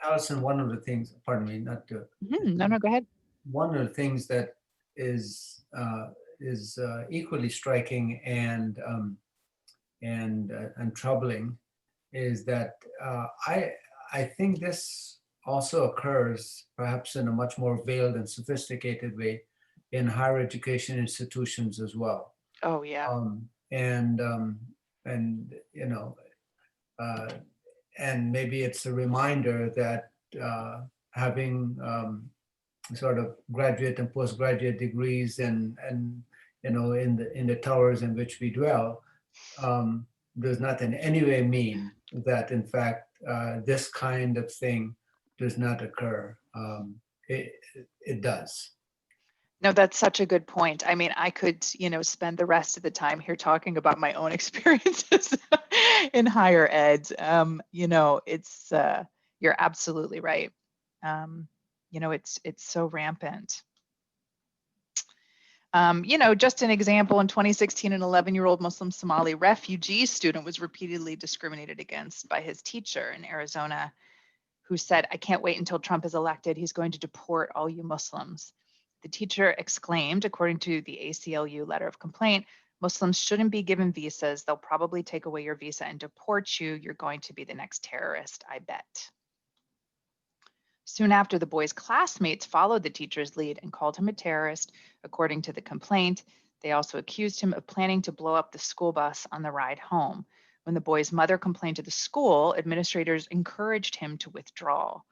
Alison, one of the things, pardon me, not to, No, go ahead. one of the things that is equally striking and troubling is that I think this also occurs perhaps in a much more veiled and sophisticated way in higher education institutions as well. Oh, yeah. Um, and and you know, uh, and maybe it's a reminder that having sort of graduate and postgraduate degrees and in the towers in which we dwell um, does not in any way mean that in fact this kind of thing does not occur. It, it does. No, that's such a good point. I mean, I could, spend the rest of the time here talking about my own experiences in higher ed. It's you're absolutely right. It's so rampant. Just an example, in 2016, an 11-year-old Muslim Somali refugee student was repeatedly discriminated against by his teacher in Arizona, who said, "I can't wait until Trump is elected. He's going to deport all you Muslims." The teacher exclaimed, according to the ACLU letter of complaint, "Muslims shouldn't be given visas. They'll probably take away your visa and deport you. You're going to be the next terrorist, I bet." Soon after, the boy's classmates followed the teacher's lead and called him a terrorist, according to the complaint. They also accused him of planning to blow up the school bus on the ride home. When the boy's mother complained to the school, administrators encouraged him to withdraw.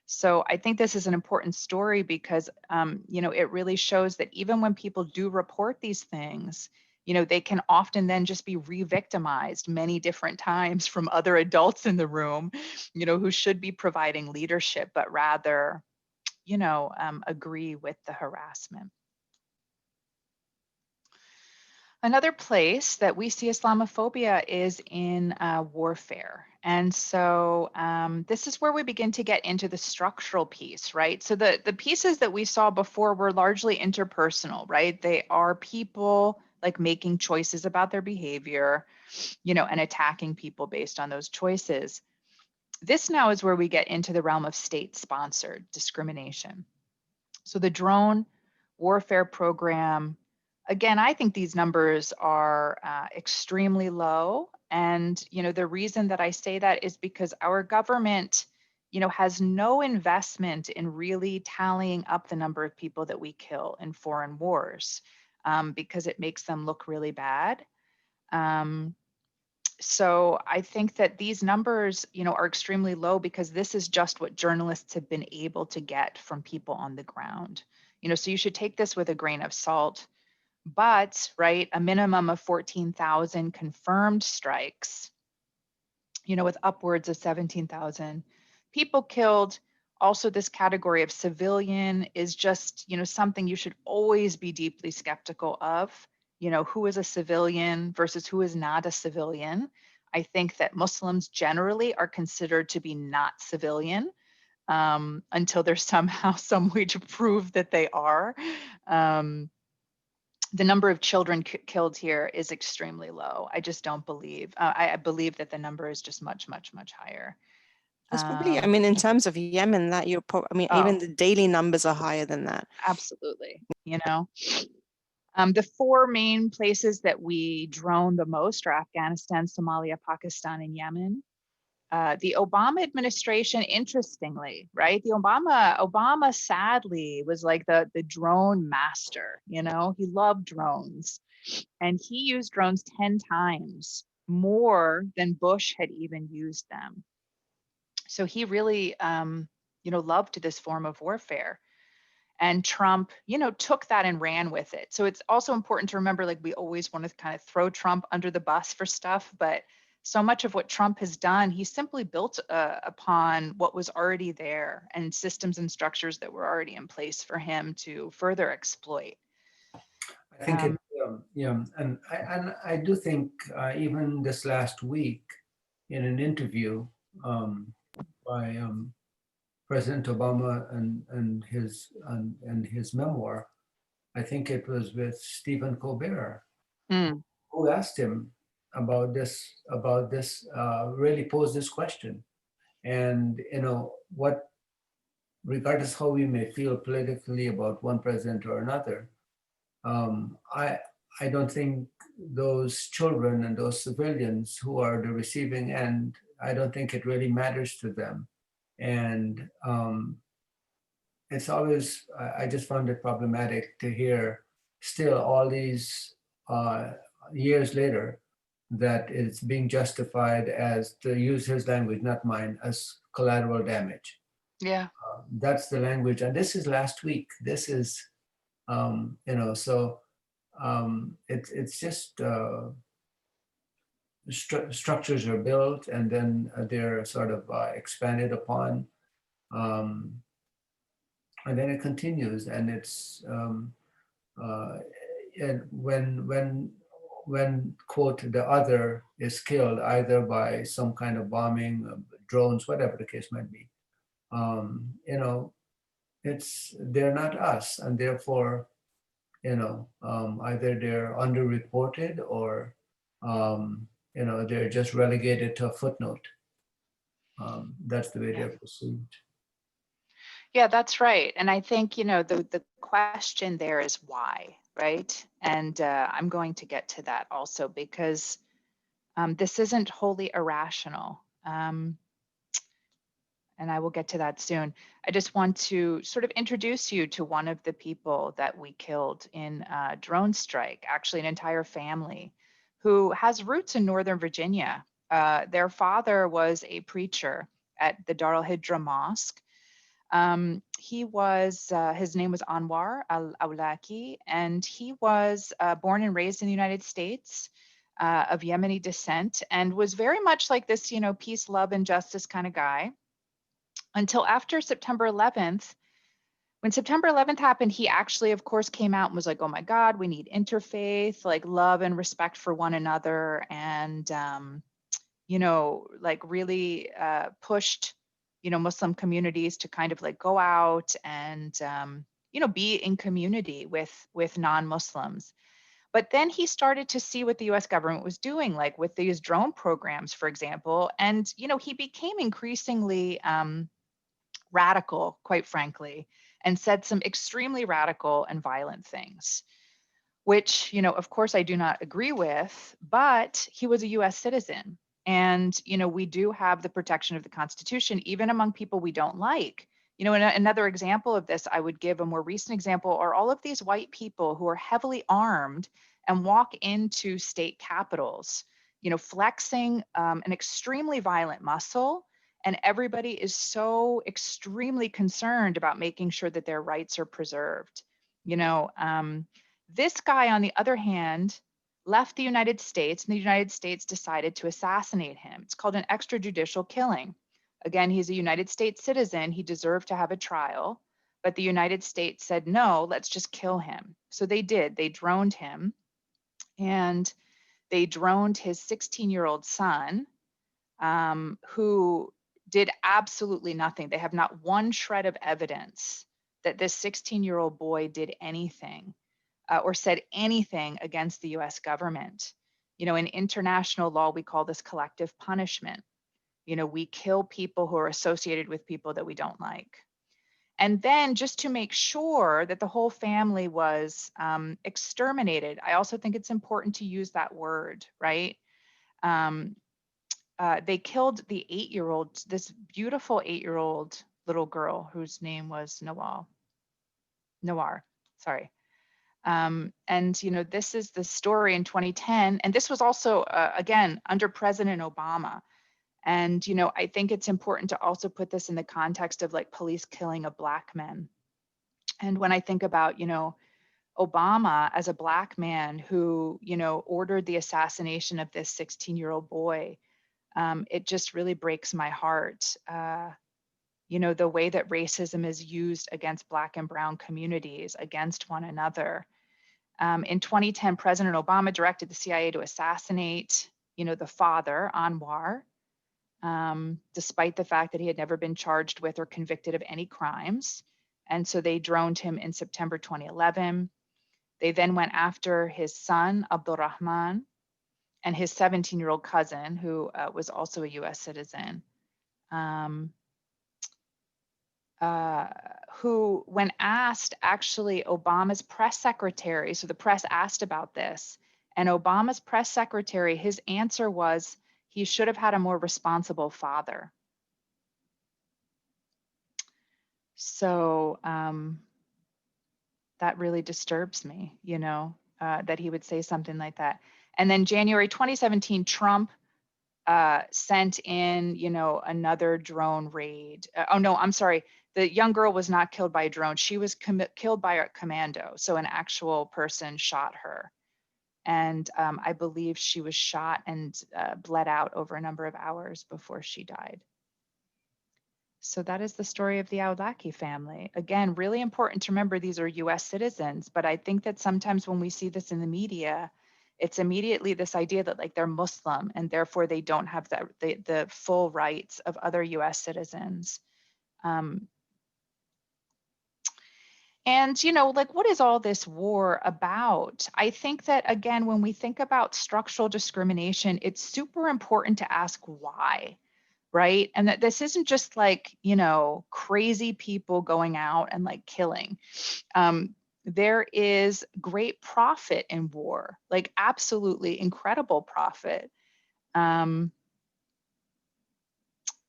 So I think this is an important story because, it really shows that even when people do report these things, they can often then just be re-victimized many different times from other adults in the room, who should be providing leadership, but rather, agree with the harassment. Another place that we see Islamophobia is in warfare. And so this is where we begin to get into the structural piece, right? So the pieces that we saw before were largely interpersonal, right? They are people like making choices about their behavior, and attacking people based on those choices. This now is where we get into the realm of state-sponsored discrimination. So the drone warfare program, again, I think these numbers are extremely low. And, the reason that I say that is because our government, has no investment in really tallying up the number of people that we kill in foreign wars, because it makes them look really bad. So I think that these numbers, are extremely low because this is just what journalists have been able to get from people on the ground. So you should take this with a grain of salt. But, right, a minimum of 14,000 confirmed strikes, with upwards of 17,000 people killed. Also, this category of civilian is just, something you should always be deeply skeptical of. Who is a civilian versus who is not a civilian. I think that Muslims generally are considered to be not civilian until there's somehow some way to prove that they are. The number of children killed here is extremely low. I just don't believe. I believe that the number is just much, much, much higher. That's probably, I mean, in terms of Yemen, that you're probably, even the daily numbers are higher than that. Absolutely. The four main places that we drone the most are Afghanistan, Somalia, Pakistan, and Yemen. The Obama administration, interestingly, right? The Obama sadly was like the drone master, he loved drones. And he used drones 10 times more than Bush had even used them. So he really, loved this form of warfare. And Trump, took that and ran with it. So it's also important to remember, like, we always want to kind of throw Trump under the bus for stuff, but so much of what Trump has done, he simply built upon what was already there and systems and structures that were already in place for him to further exploit. I think it, and I do think even this last week in an interview by President Obama and his memoir, I think it was with Stephen Colbert, who asked him about this, really posed this question. And, what, regardless how we may feel politically about one president or another, um, I, I don't think those children and those civilians who are the receiving end, I don't think it really matters to them. And it's always, I just found it problematic to hear still all these years later that it's being justified as, to use his language, not mine, as collateral damage. Yeah. That's the language. And this is last week. This is, so it's just structures are built and then they're sort of expanded upon. Um, and then it continues, and it's uh, and when quote the other is killed either by some kind of bombing, drones, whatever the case might be, um, you know, they're not us, and therefore, either they're underreported or they're just relegated to a footnote. That's the way Yeah. they're perceived. Yeah, that's right. And I think, the question there is why, right? And I'm going to get to that also because this isn't wholly irrational. And I will get to that soon. I just want to sort of introduce you to one of the people that we killed in a drone strike, actually an entire family who has roots in Northern Virginia. Their father was a preacher at the Dar al-Hijra Mosque. His name was Anwar al-Awlaki, and he was born and raised in the United States, of Yemeni descent, and was very much like this, peace, love, and justice kind of guy until after September 11th. When September 11th happened, he actually, of course, came out and was like, oh my God, we need interfaith, like love and respect for one another. And, like really pushed, Muslim communities to kind of like go out and, be in community with non-Muslims. But then he started to see what the US government was doing, like with these drone programs, for example. And, he became increasingly radical, quite frankly, and said some extremely radical and violent things, which, of course, I do not agree with, but he was a US citizen. And, we do have the protection of the Constitution, even among people we don't like. And another example of this I would give, a more recent example, are all of these white people who are heavily armed and walk into state capitals, flexing an extremely violent muscle. And everybody is so extremely concerned about making sure that their rights are preserved. This guy, on the other hand, left the United States, and the United States decided to assassinate him. It's called an extrajudicial killing. Again, he's a United States citizen. He deserved to have a trial, but the United States said, no, let's just kill him. So they did. They droned him, and they droned his 16-year-old son, who did absolutely nothing. They have not one shred of evidence that this 16-year-old boy did anything or said anything against the US government. In international law, we call this collective punishment. We kill people who are associated with people that we don't like. And then just to make sure that the whole family was exterminated, I also think it's important to use that word, right? They killed the 8-year-old, this beautiful 8-year-old little girl whose name was Nawar, sorry. And, this is the story in 2010. And this was also, again, under President Obama. And, I think it's important to also put this in the context of like police killing of Black men. And when I think about, Obama as a Black man who, ordered the assassination of this 16-year-old boy, it just really breaks my heart. The way that racism is used against Black and Brown communities, against one another. In 2010, President Obama directed the CIA to assassinate, the father, Anwar, despite the fact that he had never been charged with or convicted of any crimes. And so they droned him in September 2011. They then went after his son, Abdulrahman, and his 17-year-old cousin, who was also a US citizen. um, who, when asked, actually Obama's press secretary, so the press asked about this, and Obama's press secretary, his answer was he should have had a more responsible father. So that really disturbs me, you know, that he would say something like that. And then January 2017, Trump sent in, you know, another drone raid. Oh no, I'm sorry. The young girl was not killed by a drone. She was killed by a commando. So an actual person shot her. And I believe she was shot and bled out over a number of hours before she died. So that is the story of the Awlaki family. Again, really important to remember these are US citizens, but I think that sometimes when we see this in the media, it's immediately this idea that like they're Muslim and therefore they don't have the full rights of other US citizens. And, you know, like, what is all this war about? I think that, again, when we think about structural discrimination, it's super important to ask why, right? And that this isn't just like, you know, crazy people going out and like killing. There is great profit in war, like absolutely incredible profit.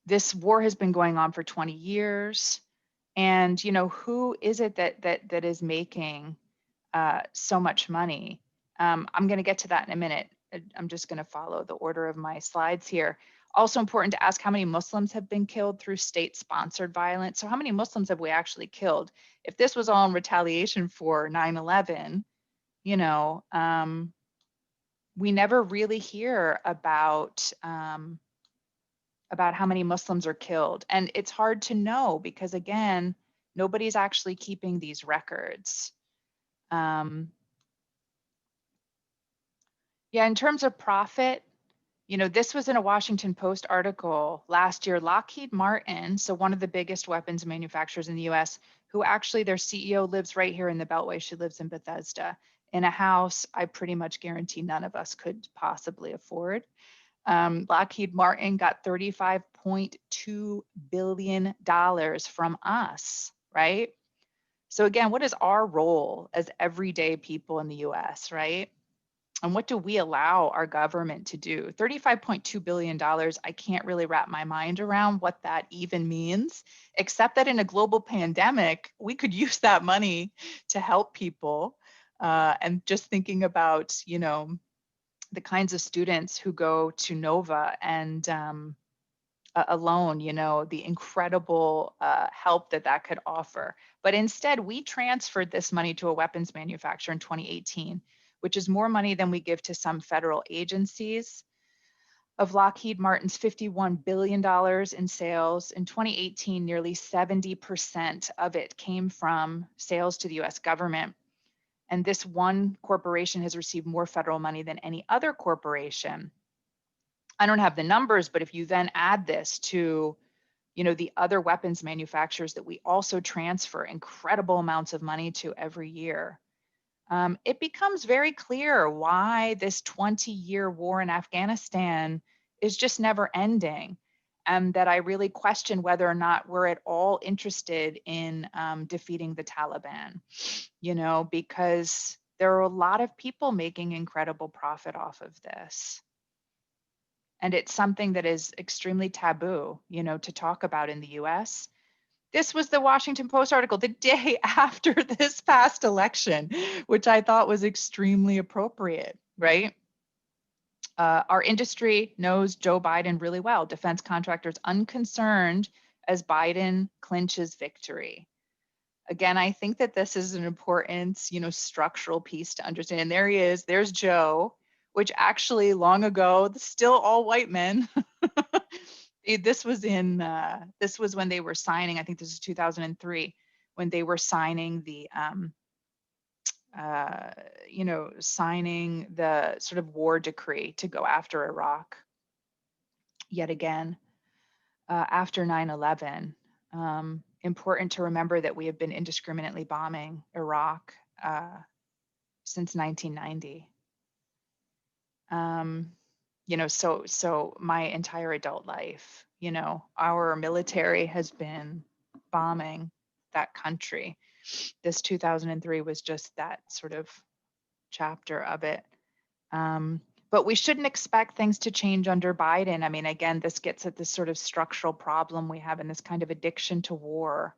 This war has been going on for 20 years. And, you know, who is it that is making so much money? I'm going to get to that in a minute. I'm just going to follow the order of my slides here. Also important to ask how many Muslims have been killed through state-sponsored violence. So how many Muslims have we actually killed? If this was all in retaliation for 9/11, you know, we never really hear about how many Muslims are killed. And it's hard to know because, again, nobody's actually keeping these records. Yeah, in terms of profit, you know, this was in a Washington Post article last year. Lockheed Martin, so one of the biggest weapons manufacturers in the US, who actually their CEO lives right here in the Beltway. She lives in Bethesda in a house I pretty much guarantee none of us could possibly afford. Lockheed Martin got $35.2 billion from us, right? So again, what is our role as everyday people in the US, right? And what do we allow our government to do? $35.2 billion, I can't really wrap my mind around what that even means, except that in a global pandemic, we could use that money to help people. And just thinking about, you know, the kinds of students who go to Nova and alone, you know, the incredible help that could offer. But instead, we transferred this money to a weapons manufacturer in 2018, which is more money than we give to some federal agencies. Of Lockheed Martin's $51 billion in sales, in 2018, nearly 70% of it came from sales to the US government. And this one corporation has received more federal money than any other corporation. I don't have the numbers, but if you then add this to, you know, the other weapons manufacturers that we also transfer incredible amounts of money to every year, it becomes very clear why this 20-year war in Afghanistan is just never ending. And that I really question whether or not we're at all interested in defeating the Taliban, you know, because there are a lot of people making incredible profit off of this. And it's something that is extremely taboo, you know, to talk about in the US. This was the Washington Post article the day after this past election, which I thought was extremely appropriate, right? Our industry knows Joe Biden really well. Defense contractors unconcerned as Biden clinches victory. Again, I think that this is an important, you know, structural piece to understand. And there he is, there's Joe, which actually long ago, still all white men. This was when they were signing, I think this is 2003, when they were signing the, you know, signing the sort of war decree to go after Iraq yet again after 9/11. Important to remember that we have been indiscriminately bombing Iraq since 1990. So my entire adult life, our military has been bombing that country. This 2003 was just that sort of chapter of it. But we shouldn't expect things to change under Biden. I mean, again, this gets at this sort of structural problem we have in this kind of addiction to war.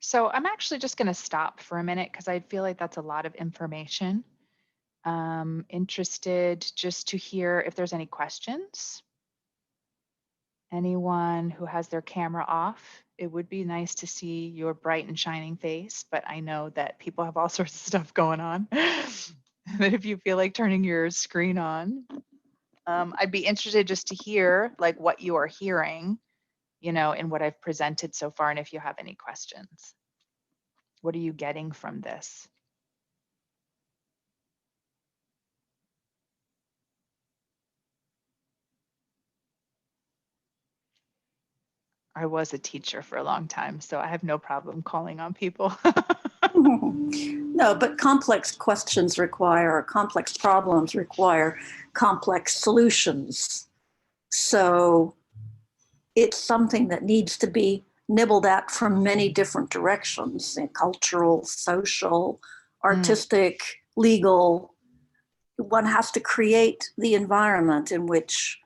So I'm actually just going to stop for a minute because I feel like that's a lot of information. Interested just to hear if there's any questions. Anyone who has their camera off, it would be nice to see your bright and shining face, but I know that people have all sorts of stuff going on. But if you feel like turning your screen on, I'd be interested just to hear like what you are hearing, in what I've presented so far, and if you have any questions. What are you getting from this? I was a teacher for a long time, so I have no problem calling on people. No, but complex questions require, complex problems require complex solutions. So it's something that needs to be nibbled at from many different directions, cultural, social, artistic, legal. One has to create the environment in which,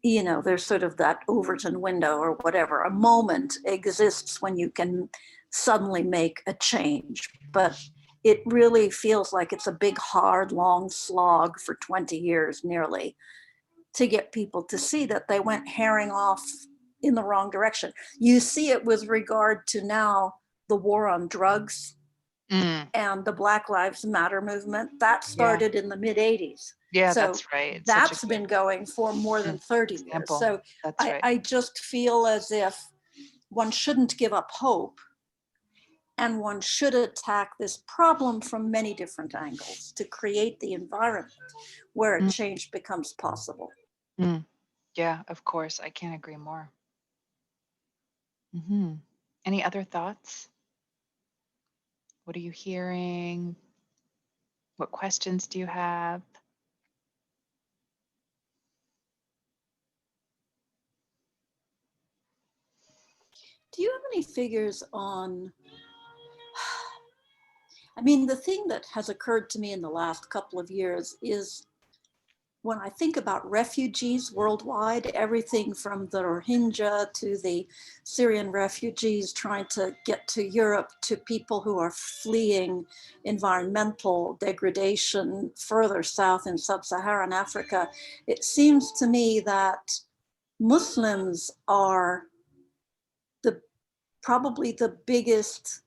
there's sort of that Overton window or whatever, a moment exists when you can suddenly make a change. But it really feels like it's a big, hard, long slog for 20 years nearly to get people to see that they went herring off in the wrong direction. You see it with regard to now the war on drugs and the Black Lives Matter movement. That started in the mid 80s. Yeah, so that's right. That's been going for more than 30 years. So that's right. I just feel as if one shouldn't give up hope, and one should attack this problem from many different angles to create the environment where a change becomes possible. Yeah, of course. I can't agree more. Any other thoughts? What are you hearing? What questions do you have? Do you have any figures on, I mean, the thing that has occurred to me in the last couple of years is when I think about refugees worldwide, everything from the Rohingya to the Syrian refugees trying to get to Europe, to people who are fleeing environmental degradation further south in sub-Saharan Africa, it seems to me that Muslims are probably the biggest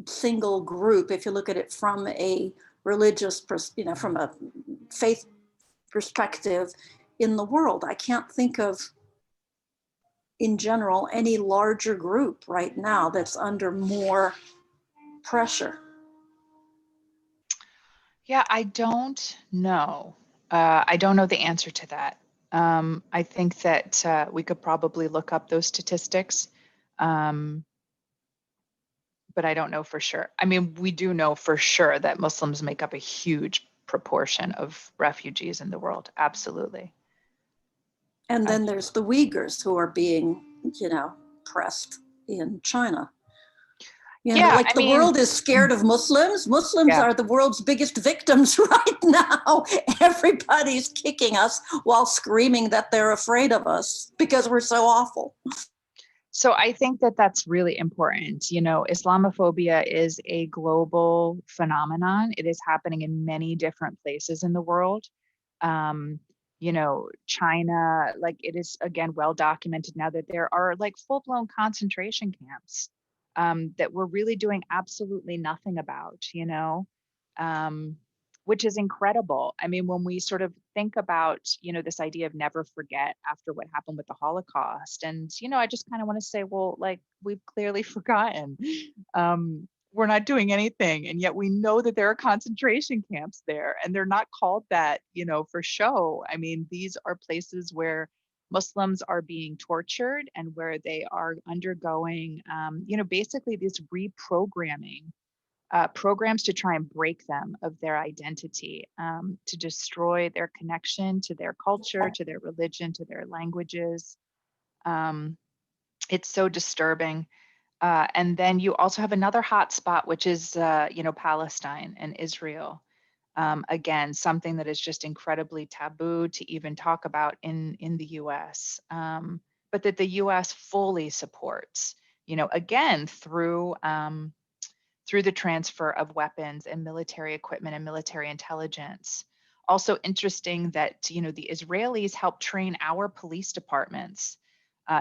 single group, if you look at it from a religious, from a faith perspective in the world. I can't think of, in general, any larger group right now that's under more pressure. Yeah, I don't know. I don't know the answer to that. I think that we could probably look up those statistics. But I don't know for sure. I mean, we do know for sure that Muslims make up a huge proportion of refugees in the world. Absolutely. And then there's the Uyghurs who are being, pressed in China. The world is scared of Muslims. Muslims are the world's biggest victims right now. Everybody's kicking us while screaming that they're afraid of us because we're so awful. So I think that that's really important. Islamophobia is a global phenomenon. It is happening in many different places in the world. China, like it is, again, well documented now that there are like full-blown concentration camps that we're really doing absolutely nothing about, which is incredible. I mean, when we sort of think about, this idea of never forget after what happened with the Holocaust, and, I just kind of want to say, well, like, we've clearly forgotten. We're not doing anything. And yet we know that there are concentration camps there, and they're not called that, for show. I mean, these are places where Muslims are being tortured and where they are undergoing, basically this reprogramming programs to try and break them of their identity, to destroy their connection to their culture, to their religion, to their languages. It's so disturbing. And then you also have another hot spot, which is, Palestine and Israel. Again, something that is just incredibly taboo to even talk about in the US, but that the US fully supports, again, through the transfer of weapons and military equipment and military intelligence. Also interesting that, the Israelis help train our police departments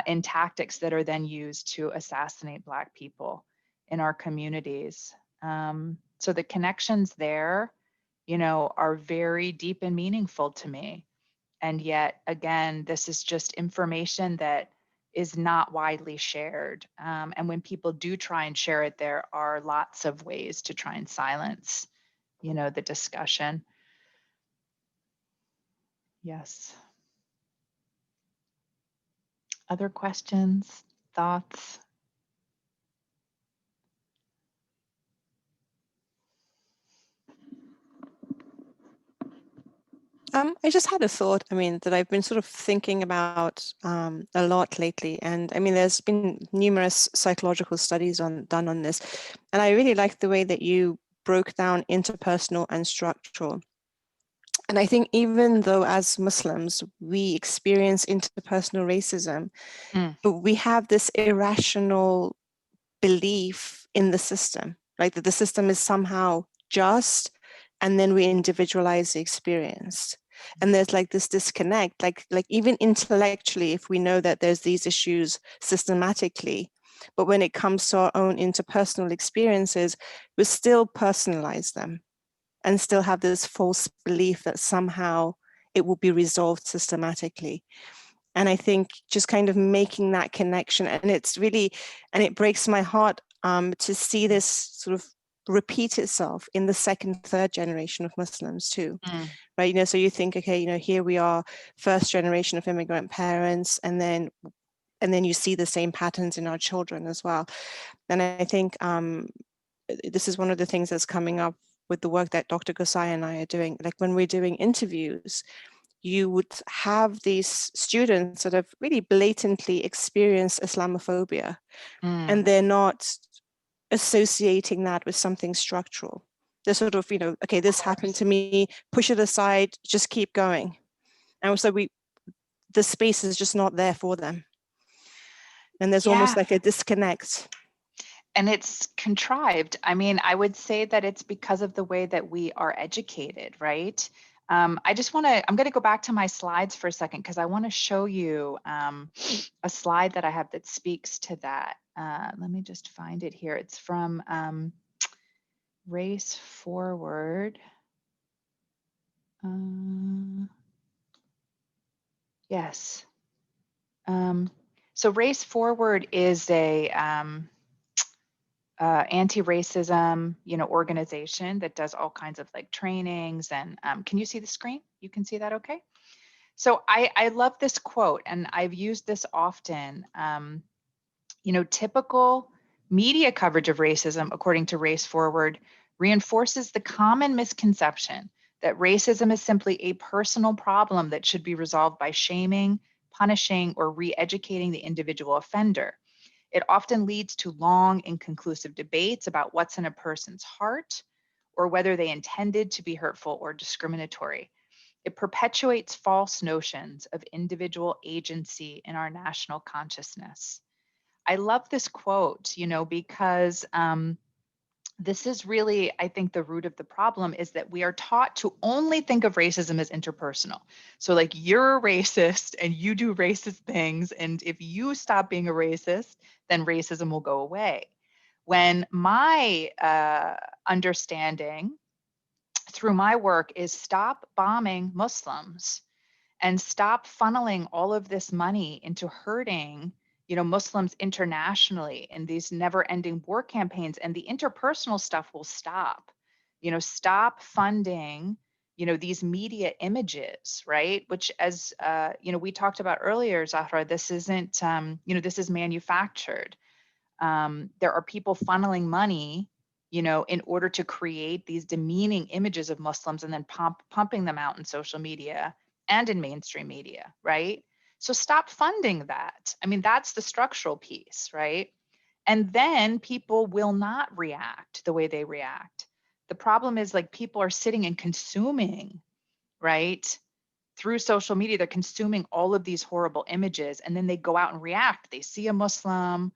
in tactics that are then used to assassinate Black people in our communities. So the connections there, are very deep and meaningful to me. And yet, again, this is just information that is not widely shared. And when people do try and share it, there are lots of ways to try and silence, the discussion. Yes. Other questions, thoughts? I just had a thought, that I've been sort of thinking about a lot lately. And there's been numerous psychological studies done on this. And I really like the way that you broke down interpersonal and structural. And I think even though as Muslims, we experience interpersonal racism, but we have this irrational belief in the system, right? That the system is somehow just, and then we individualize the experience. And there's like this disconnect, like even intellectually, if we know that there's these issues systematically, but when it comes to our own interpersonal experiences, we still personalize them and still have this false belief that somehow it will be resolved systematically. And I think just kind of making that connection, and it breaks my heart to see this sort of repeat itself in the second, third generation of Muslims too, right? So you think, okay, here we are, first generation of immigrant parents, and then you see the same patterns in our children as well. And I think this is one of the things that's coming up with the work that Dr. Gosai and I are doing. Like when we're doing interviews, you would have these students that have really blatantly experienced Islamophobia, and they're not associating that with something structural. They're sort of, okay, this happened to me, push it aside, just keep going. And so the space is just not there for them. And there's almost like a disconnect. And it's contrived. I would say that it's because of the way that we are educated, right? I'm going to go back to my slides for a second because I want to show you a slide that I have that speaks to that. Let me just find it here. It's from Race Forward. Yes. So Race Forward is a anti-racism, organization that does all kinds of like trainings. And can you see the screen? You can see that okay? So I love this quote, and I've used this often. Typical media coverage of racism, according to Race Forward, reinforces the common misconception that racism is simply a personal problem that should be resolved by shaming, punishing, or re-educating the individual offender. It often leads to long, inconclusive debates about what's in a person's heart or whether they intended to be hurtful or discriminatory. It perpetuates false notions of individual agency in our national consciousness. I love this quote, because this is really, I think, the root of the problem is that we are taught to only think of racism as interpersonal. So like you're a racist and you do racist things. And if you stop being a racist, then racism will go away. When my understanding through my work is stop bombing Muslims and stop funneling all of this money into hurting Muslims internationally in these never-ending war campaigns, and the interpersonal stuff will stop. Stop funding, these media images, right? Which, as we talked about earlier, Zahra, this isn't, this is manufactured. There are people funneling money, in order to create these demeaning images of Muslims and then pumping them out in social media and in mainstream media, right? So stop funding that. I mean, that's the structural piece, right? And then people will not react the way they react. The problem is, like, people are sitting and consuming, right? Through social media, they're consuming all of these horrible images, and then they go out and react. They see a Muslim,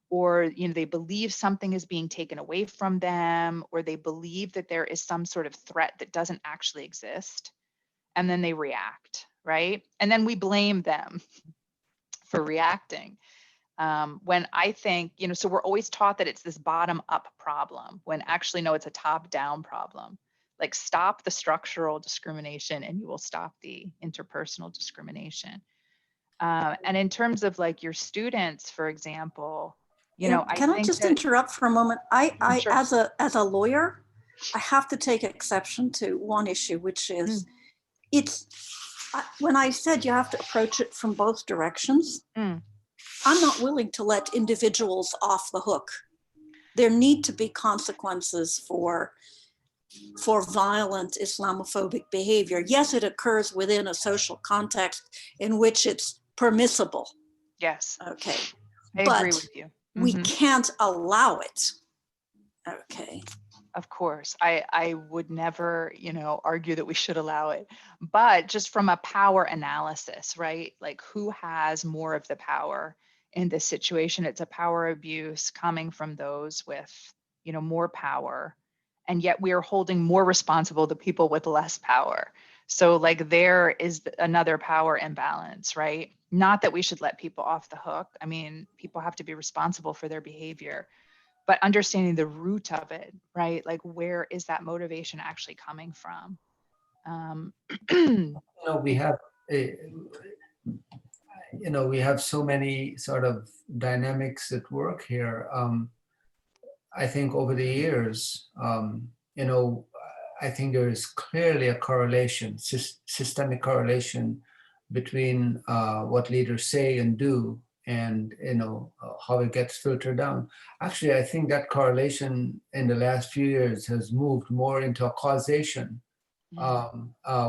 or they believe something is being taken away from them, or they believe that there is some sort of threat that doesn't actually exist, and then they react, right? And then we blame them for reacting. When I think, so we're always taught that it's this bottom up problem, when actually, no, it's a top down problem. Like, stop the structural discrimination and you will stop the interpersonal discrimination. And in terms of, like, your students, for example, Can I just interrupt for a moment? I Sure. as a lawyer, I have to take exception to one issue, which is when I said you have to approach it from both directions, I'm not willing to let individuals off the hook. There need to be consequences for violent Islamophobic behavior. Yes, it occurs within a social context in which it's permissible. Yes. Okay. I agree with you. We can't allow it. Okay. Of course, I would never, argue that we should allow it, but just from a power analysis, right? Like, who has more of the power in this situation? It's a power abuse coming from those with, more power, and yet we are holding more responsible the people with less power. So, like, there is another power imbalance, right? Not that we should let people off the hook. I mean, people have to be responsible for their behavior, but understanding the root of it, right? Like, where is that motivation actually coming from? We have we have so many sort of dynamics at work here. I think over the years, I think there is clearly a correlation, systemic correlation between what leaders say and do and how it gets filtered down. Actually, I think that correlation in the last few years has moved more into a causation,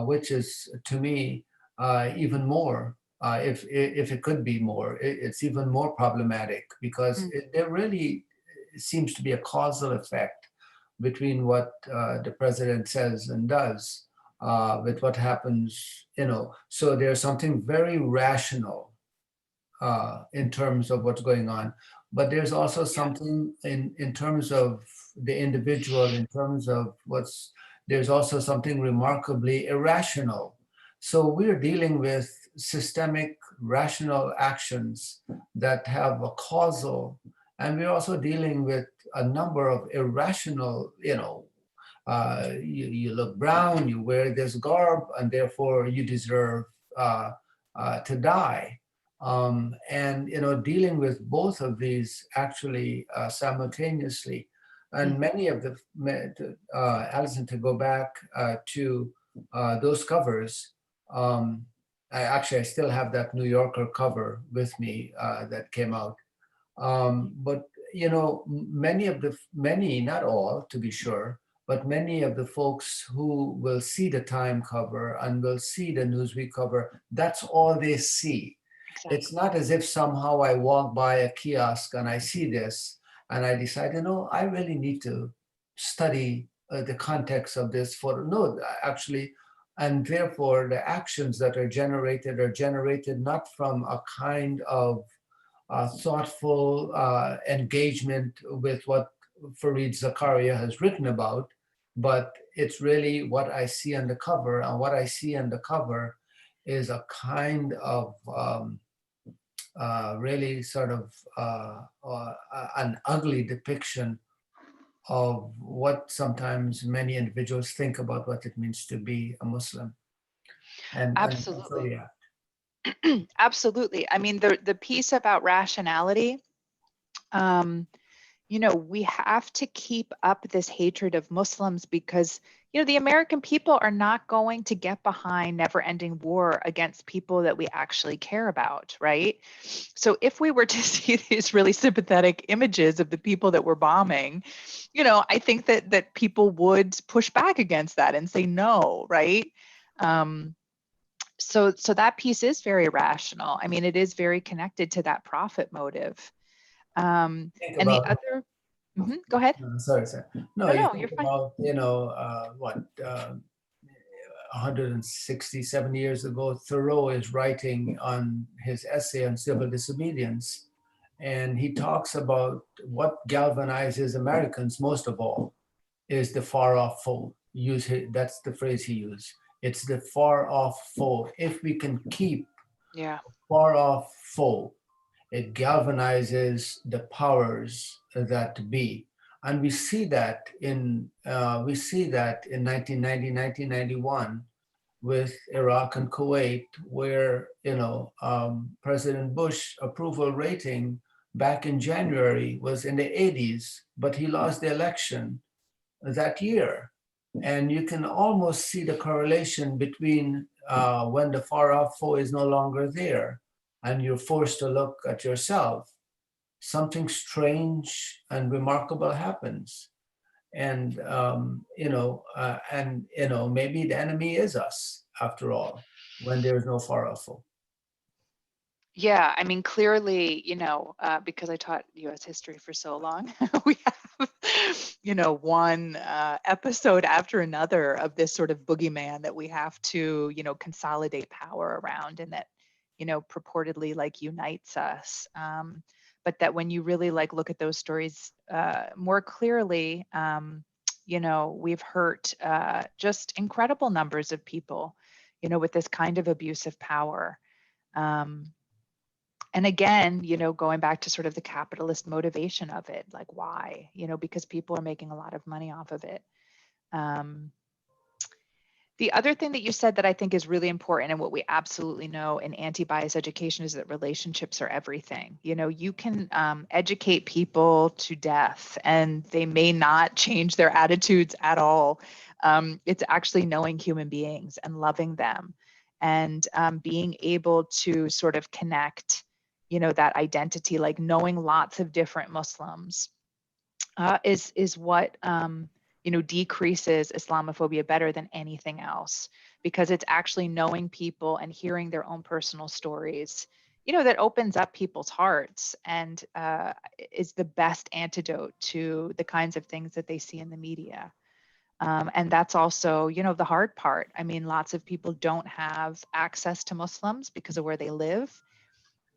which is, to me, even more. If it could be more, it's even more problematic, because there really seems to be a causal effect between what the president says and does with what happens. So there's something very rational in terms of what's going on, but there's also something in terms of the individual, in terms of there's also something remarkably irrational. So we're dealing with systemic rational actions that have a causal, and we're also dealing with a number of irrational, you look brown, you wear this garb, and therefore you deserve to die. And dealing with both of these actually simultaneously. And many of Alison, to go back to those covers, I still have that New Yorker cover with me that came out. But many, not all to be sure, but many of the folks who will see the Time cover and will see the Newsweek cover, that's all they see. Exactly. It's not as if somehow I walk by a kiosk and I see this and I decide, I really need to study the context of this photo. No, actually, and therefore the actions that are generated not from a kind of thoughtful engagement with what Fareed Zakaria has written about, but it's really what I see on the cover. And what I see on the cover is a kind of really sort of an ugly depiction of what sometimes many individuals think about what it means to be a Muslim. And absolutely. And absolutely. I mean, the piece about rationality, we have to keep up this hatred of Muslims because, the American people are not going to get behind never-ending war against people that we actually care about, right? So if we were to see these really sympathetic images of the people that we're bombing, I think that people would push back against that and say no, right? So that piece is very rational. I mean, it is very connected to that profit motive. Think And the about other, go ahead. sorry. No, you No, think you're fine. about, 167 years ago, Thoreau is writing on his essay on civil disobedience, and he talks about what galvanizes Americans most of all is the far off foe. That's the phrase he used. It's the far off foe. If we can keep far off foe, it galvanizes the powers that be. And we see that in 1990, 1991 with Iraq and Kuwait, where President Bush approval rating back in January was in the 80s, but he lost the election that year. And you can almost see the correlation between when the far off foe is no longer there and you're forced to look at yourself, something strange and remarkable happens. And, maybe the enemy is us after all, when there's no far off foe. Yeah, I mean, clearly, because I taught US history for so long, we have, one episode after another of this sort of boogeyman that we have to, consolidate power around, and that, purportedly unites us. But that when you really look at those stories more clearly, we've hurt just incredible numbers of people, with this kind of abuse of power. And again, going back to sort of the capitalist motivation of it, why, because people are making a lot of money off of it. The other thing that you said that I think is really important, and what we absolutely know in anti-bias education, is that relationships are everything. You can educate people to death and they may not change their attitudes at all. It's actually knowing human beings and loving them, and being able to sort of connect that identity, knowing lots of different Muslims is what decreases Islamophobia better than anything else, because it's actually knowing people and hearing their own personal stories, that opens up people's hearts and is the best antidote to the kinds of things that they see in the media. And that's also, the hard part. I mean, lots of people don't have access to Muslims because of where they live.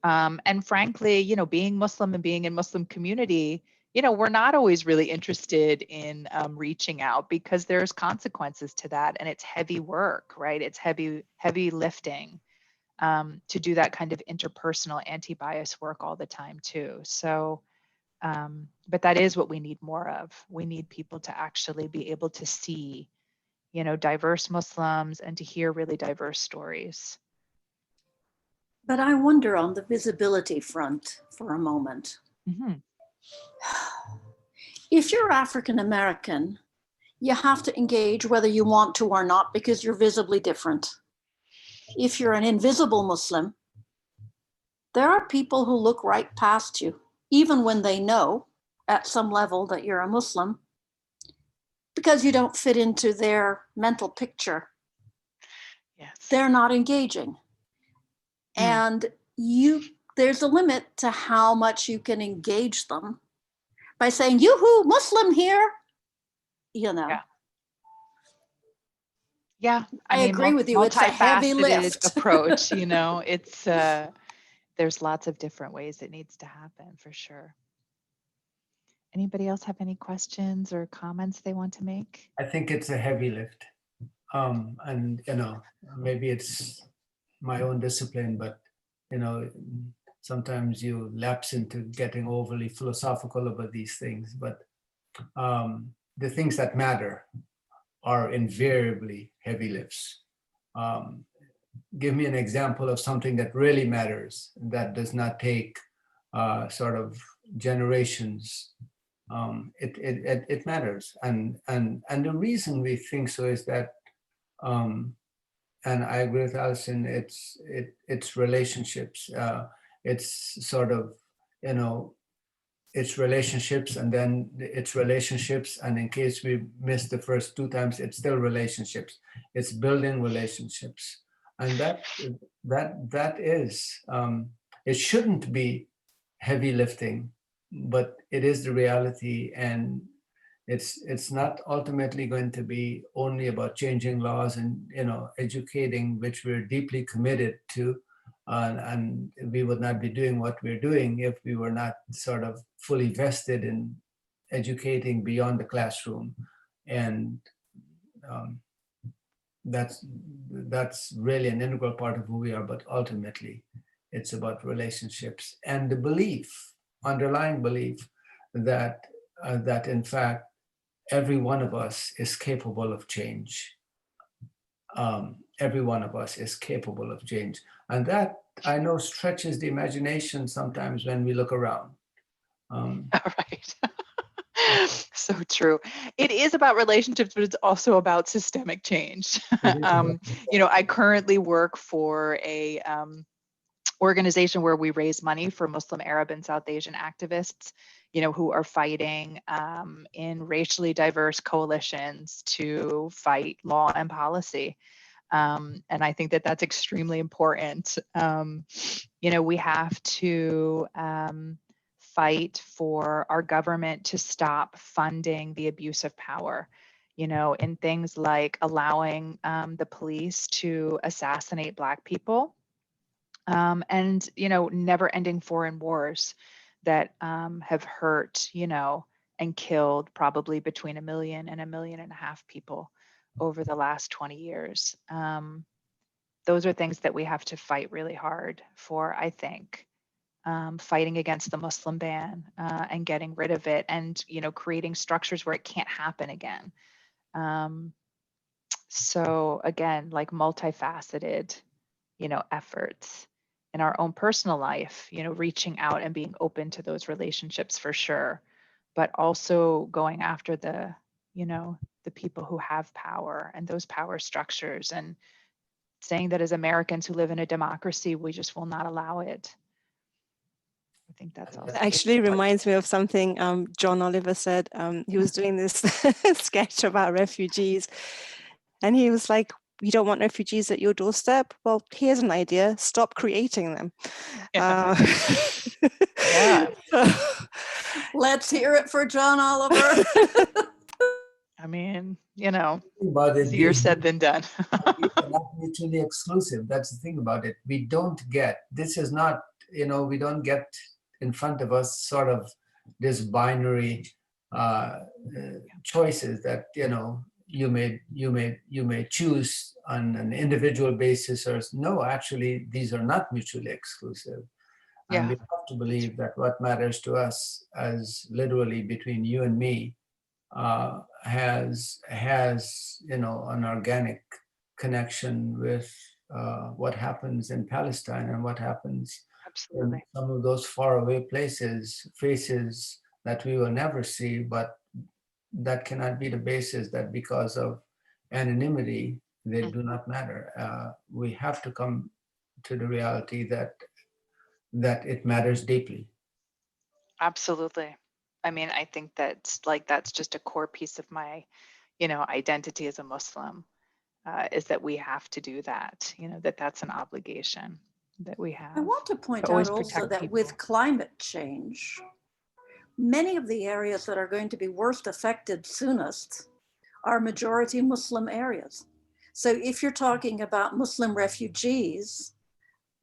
And frankly, being Muslim and being in Muslim community, we're not always really interested in reaching out, because there's consequences to that, and it's heavy work, right? It's heavy lifting to do that kind of interpersonal anti-bias work all the time too. So, but that is what we need more of. We need people to actually be able to see, diverse Muslims and to hear really diverse stories. But I wonder on the visibility front for a moment. Mm-hmm. If you're African American, you have to engage whether you want to or not, because you're visibly different. If you're an invisible Muslim, there are people who look right past you, even when they know at some level that you're a Muslim, because you don't fit into their mental picture. Yes. They're not engaging. And there's a limit to how much you can engage them by saying, "Yoo-hoo, Muslim here," Yeah. I agree with you. It's a heavy lift approach. It's there's lots of different ways it needs to happen, for sure. Anybody else have any questions or comments they want to make? I think it's a heavy lift. And, maybe it's my own discipline, but, sometimes you lapse into getting overly philosophical about these things. But the things that matter are invariably heavy lifts. Give me an example of something that really matters, that does not take sort of generations it matters. And the reason we think so is that, and I agree with Alison, it's relationships. It's sort of, it's relationships, and then it's relationships, and in case we missed the first 2 times, it's still relationships. It's building relationships, and that is, it shouldn't be heavy lifting, but it is the reality, and it's not ultimately going to be only about changing laws and educating, which we're deeply committed to. And we would not be doing what we're doing if we were not sort of fully vested in educating beyond the classroom. And that's really an integral part of who we are. But ultimately, it's about relationships and the belief, underlying belief, that that in fact every one of us is capable of change. Every one of us is capable of change. And that, I know, stretches the imagination sometimes when we look around. Right. So true. It is about relationships, but it's also about systemic change. I currently work for a organization where we raise money for Muslim, Arab, and South Asian activists, who are fighting in racially diverse coalitions to fight law and policy. And I think that that's extremely important. We have to fight for our government to stop funding the abuse of power, in things like allowing the police to assassinate Black people, and, never-ending foreign wars that have hurt, and killed probably between 1 million and 1.5 million people over the last 20 years. Those are things that we have to fight really hard for, I think. Fighting against the Muslim ban and getting rid of it, and creating structures where it can't happen again. So again, like multifaceted, efforts in our own personal life, reaching out and being open to those relationships for sure, but also going after the people who have power and those power structures, and saying that as Americans who live in a democracy, we just will not allow it. I think that's also It actually reminds me of something John Oliver said. He was doing this sketch about refugees, and he was like, "You don't want refugees at your doorstep? Well, here's an idea: stop creating them." Yeah. Let's hear it for John Oliver. I mean, About it, easier said than done. They're not mutually exclusive. That's the thing about it. We don't get, this is not, we don't get in front of us sort of this binary choices that, you may choose on an individual basis, or no, actually, these are not mutually exclusive. And we have to believe that what matters to us, as literally between you and me, has an organic connection with what happens in Palestine and what happens Absolutely. in some of those faraway places, faces that we will never see, but that cannot be the basis that because of anonymity, they do not matter. We have to come to the reality that it matters deeply. Absolutely. I mean, I think that's just a core piece of my, identity as a Muslim, is that we have to do that, that's an obligation that we have. I want to point always out also protect that people. with climate change, many of the areas that are going to be worst affected soonest are majority Muslim areas. So if you're talking about Muslim refugees,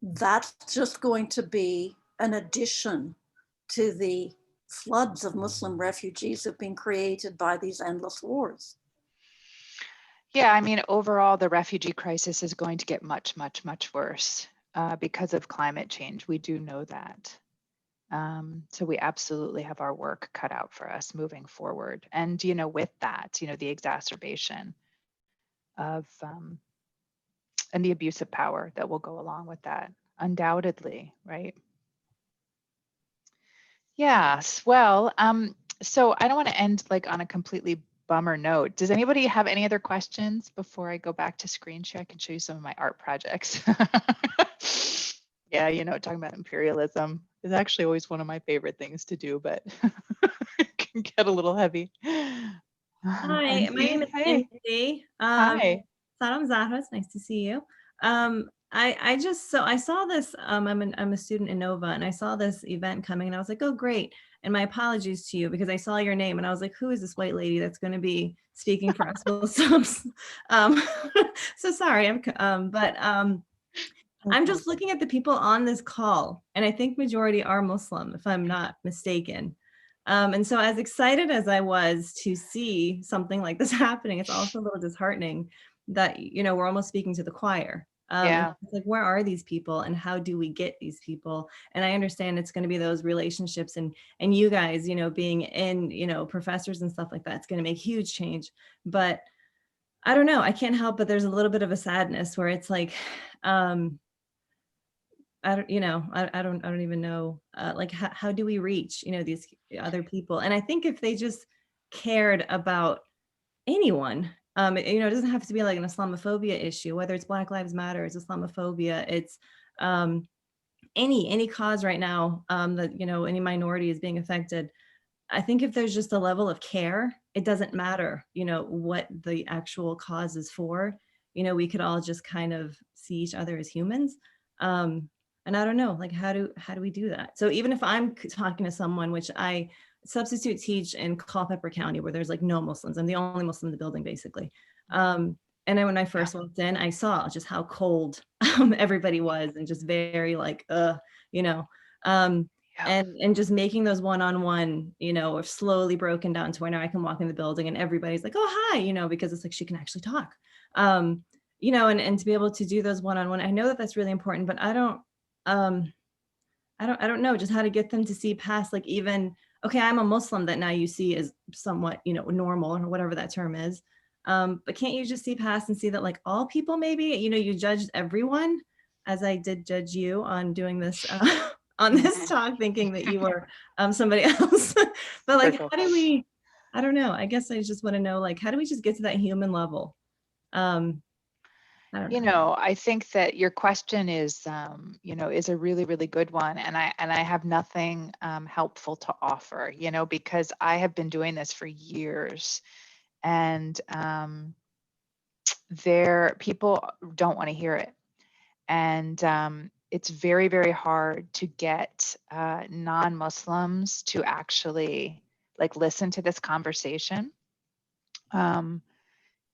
that's just going to be an addition to the floods of Muslim refugees that have been created by these endless wars. Yeah, I mean, overall, the refugee crisis is going to get much, much, much worse because of climate change. We do know that. So we absolutely have our work cut out for us moving forward. And, with that, the exacerbation of and the abuse of power that will go along with that, undoubtedly, right? Yes, well, So I don't want to end like on a completely bummer note. Does anybody have any other questions before I go back to screen share? I can show you some of my art projects. Yeah, you know, talking about imperialism is actually always one of my favorite things to do, but it can get a little heavy. Hi, my name is Hey, Timothy. hi. Salam Zahra, it's nice to see you. I just so I saw this. I'm a student in Nova, and I saw this event coming, and I was like, oh great. And my apologies to you because I saw your name, and I was like, who is this white lady that's going to be speaking for us Muslims? So sorry, I'm just looking at the people on this call, and I think majority are Muslim, if I'm not mistaken. And so as excited as I was to see something like this happening, it's also a little disheartening that, you know, we're almost speaking to the choir. Yeah. It's like, where are these people and how do we get these people? And I understand it's going to be those relationships and you guys, you know, being in, you know, professors and stuff like that, it's going to make huge change. But I don't know, I can't help but there's a little bit of a sadness where it's like, I don't, you know, I don't even know, like, how do we reach, you know, these other people? And I think if they just cared about anyone, you know, it doesn't have to be like an Islamophobia issue, whether it's Black Lives Matter, it's Islamophobia, it's any cause right now that, you know, any minority is being affected. I think if there's just a level of care, it doesn't matter, you know, what the actual cause is for, you know, we could all just kind of see each other as humans. And I don't know, like, how do we do that? So even if I'm talking to someone, which I substitute teach in Culpeper County, where there's like no Muslims, I'm the only Muslim in the building, basically. And then when I first walked in, I saw just how cold everybody was and just very like, you know, and just making those one-on-one, you know, or slowly broken down to where now I can walk in the building and everybody's like, oh, hi, you know, because it's like, she can actually talk, you know, and to be able to do those one-on-one, I know that that's really important, but I don't know just how to get them to see past, like, even, okay, I'm a Muslim that now you see as somewhat, you know, normal or whatever that term is. But can't you just see past and see that, like, all people, maybe, you know, you judged everyone, as I did judge you on doing this, on this talk, thinking that you were somebody else. But like, how do we, I don't know, I guess I just want to know, like, how do we just get to that human level? I don't know. You know, I think that your question is, you know, is a really, really good one. And I have nothing helpful to offer, you know, because I have been doing this for years and people don't want to hear it. And it's very, very hard to get non-Muslims to actually like listen to this conversation.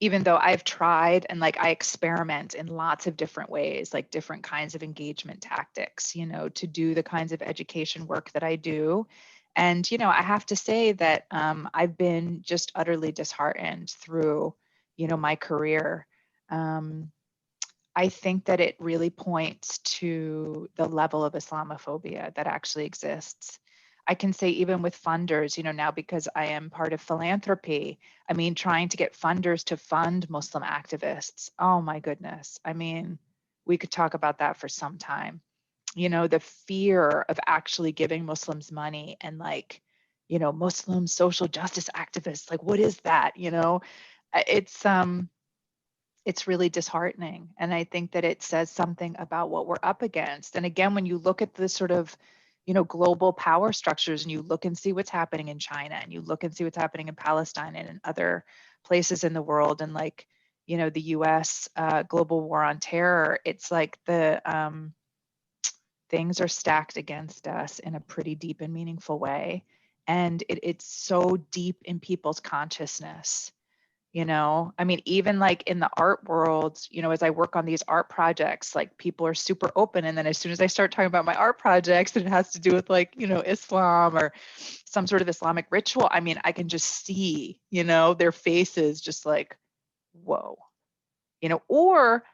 Even though I've tried and like I experiment in lots of different ways, like different kinds of engagement tactics, you know, to do the kinds of education work that I do. And, you know, I have to say that I've been just utterly disheartened through, you know, my career. I think that it really points to the level of Islamophobia that actually exists. I can say even with funders, you know, now because I am part of philanthropy, I mean, trying to get funders to fund Muslim activists. Oh my goodness. I mean, we could talk about that for some time. You know, the fear of actually giving Muslims money and like, you know, Muslim social justice activists, like, what is that? You know, it's really disheartening. And I think that it says something about what we're up against. And again, when you look at the sort of, you know, global power structures and you look and see what's happening in China and you look and see what's happening in Palestine and in other places in the world and like, you know, the US global war on terror, it's like the things are stacked against us in a pretty deep and meaningful way. And it's so deep in people's consciousness. You know, I mean, even like in the art world, you know, as I work on these art projects, like people are super open. And then as soon as I start talking about my art projects and it has to do with like, you know, Islam or some sort of Islamic ritual, I mean, I can just see, you know, their faces just like, whoa, you know, or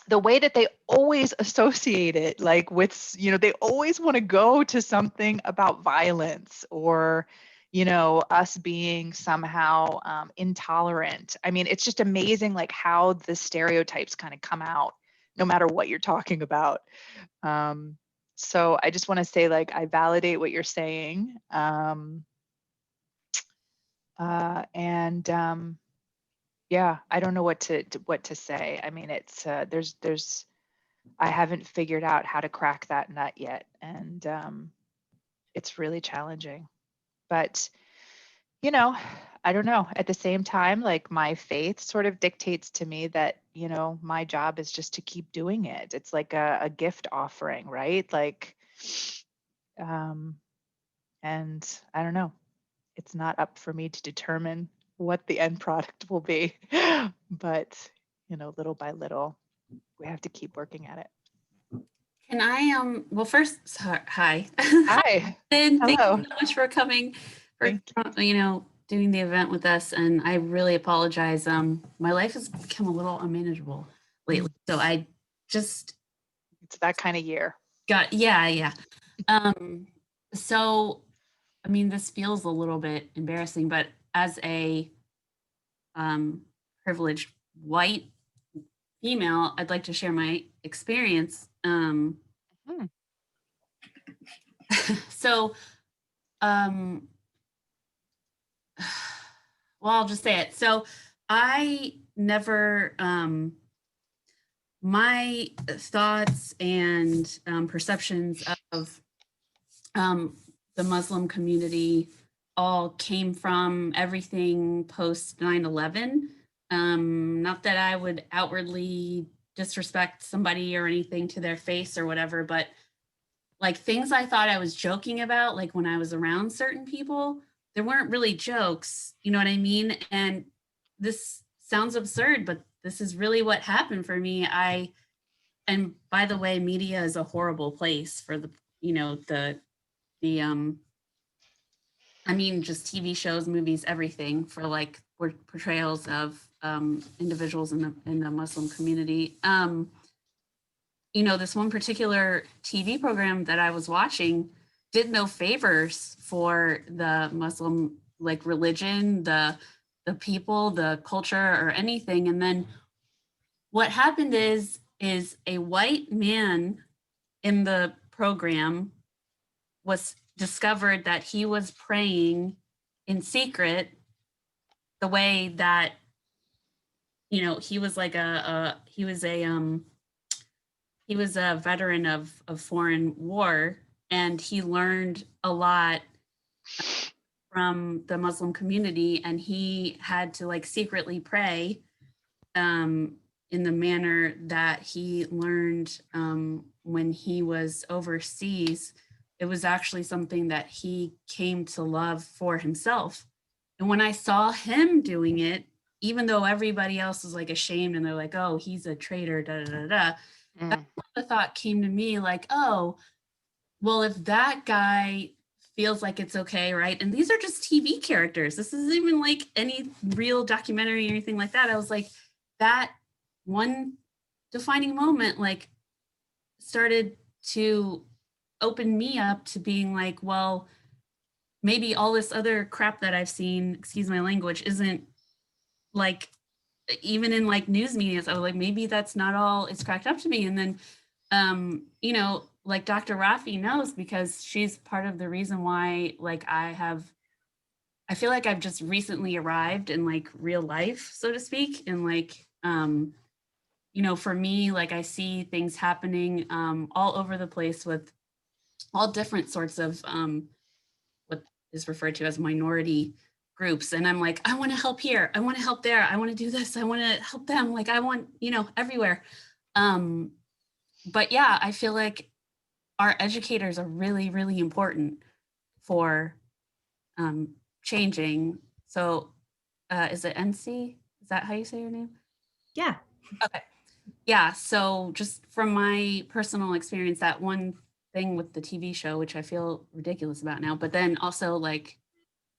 the way that they always associate it, like with, you know, they always want to go to something about violence or, you know, us being somehow intolerant. I mean, it's just amazing, like how the stereotypes kind of come out, no matter what you're talking about. So I just want to say, like, I validate what you're saying. And yeah, I don't know what to say. I mean, it's there's I haven't figured out how to crack that nut yet, and it's really challenging. But you know, I don't know. At the same time, like my faith sort of dictates to me that, you know, my job is just to keep doing it. It's like a gift offering, right? Like, um, and I don't know. It's not up for me to determine what the end product will be, but you know, little by little, we have to keep working at it. Can I, well, first, hi. Hi. And thank you Hello. so much for coming, for, Thank you know, doing the event with us. And I really apologize. My life has become a little unmanageable lately. So I just It's that kind of year. got, yeah. So, I mean, this feels a little bit embarrassing, but as a privileged white female, I'd like to share my experience. So, well, I'll just say it. So I never, my thoughts and perceptions of the Muslim community all came from everything post 9/11. Not that I would outwardly disrespect somebody or anything to their face or whatever, but like things I thought I was joking about, like when I was around certain people, there weren't really jokes, you know what I mean? And this sounds absurd, but this is really what happened for me. And by the way, media is a horrible place for the, you know, I mean, just TV shows, movies, everything for like portrayals of individuals in the Muslim community. You know, this one particular TV program that I was watching did no favors for the Muslim like religion, the people, the culture, or anything. And then what happened is a white man in the program was discovered that he was praying in secret the way that, you know, he was like he was a veteran of foreign war, and he learned a lot from the Muslim community, and he had to like secretly pray in the manner that he learned when he was overseas. It was actually something that he came to love for himself. And when I saw him doing it, even though everybody else was like ashamed and they're like, oh, he's a traitor, da da da da. That's when the thought came to me, like, oh, well, if that guy feels like it's okay, right? And these are just TV characters. This isn't even like any real documentary or anything like that. I was like, that one defining moment, like, started to open me up to being like, well, maybe all this other crap that I've seen, excuse my language, isn't like, even in like news media, I was like, maybe that's not all it's cracked up to be. And then, you know, like Dr. Rafi knows, because she's part of the reason why, like, I feel like I've just recently arrived in like real life, so to speak. And like, you know, for me, like I see things happening all over the place with all different sorts of what is referred to as minority groups. And I'm like, I want to help here. I want to help there. I want to do this. I want to help them. Like I want, you know, everywhere. But yeah, I feel like our educators are really, really important for changing. So is it NC? Is that how you say your name? Yeah. Okay. Yeah. So just from my personal experience, that one thing with the TV show, which I feel ridiculous about now, but then also like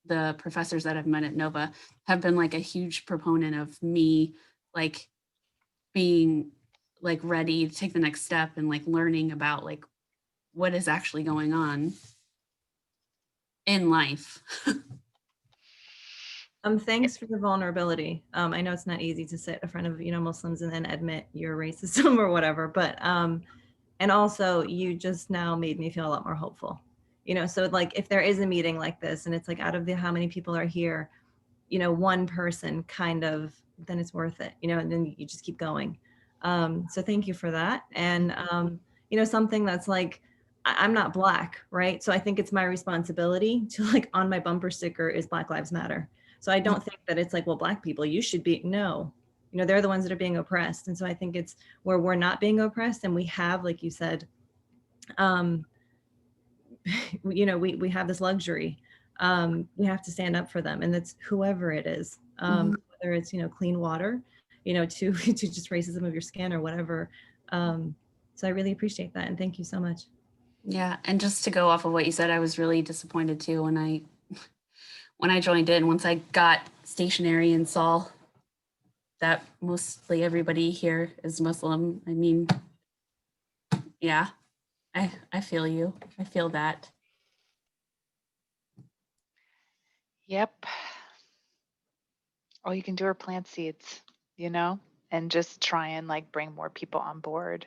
the professors that I've met at Nova have been like a huge proponent of me, like being like ready to take the next step and like learning about like what is actually going on in life. Thanks for the vulnerability. I know it's not easy to sit in front of, you know, Muslims and then admit your racism or whatever, but and also you just now made me feel a lot more hopeful. You know, so like if there is a meeting like this and it's like out of the how many people are here, one person kind of, then it's worth it, and then you just keep going. So thank you for that. And, something that's like, I'm not Black, right? So I think it's my responsibility to, like, on my bumper sticker is Black Lives Matter. So I don't think that it's like, well, Black people, you should be, no, they're the ones that are being oppressed. And so I think it's where we're not being oppressed, and we have, like you said, we have this luxury. We have to stand up for them, and that's whoever it is, whether it's, clean water, to just racism of your skin or whatever. So I really appreciate that. And thank you so much. Yeah. And just to go off of what you said, I was really disappointed too when I joined in, once I got stationary and saw that mostly everybody here is Muslim. I mean, yeah, I feel you. I feel that. Yep. All you can do are plant seeds, and just try and like bring more people on board.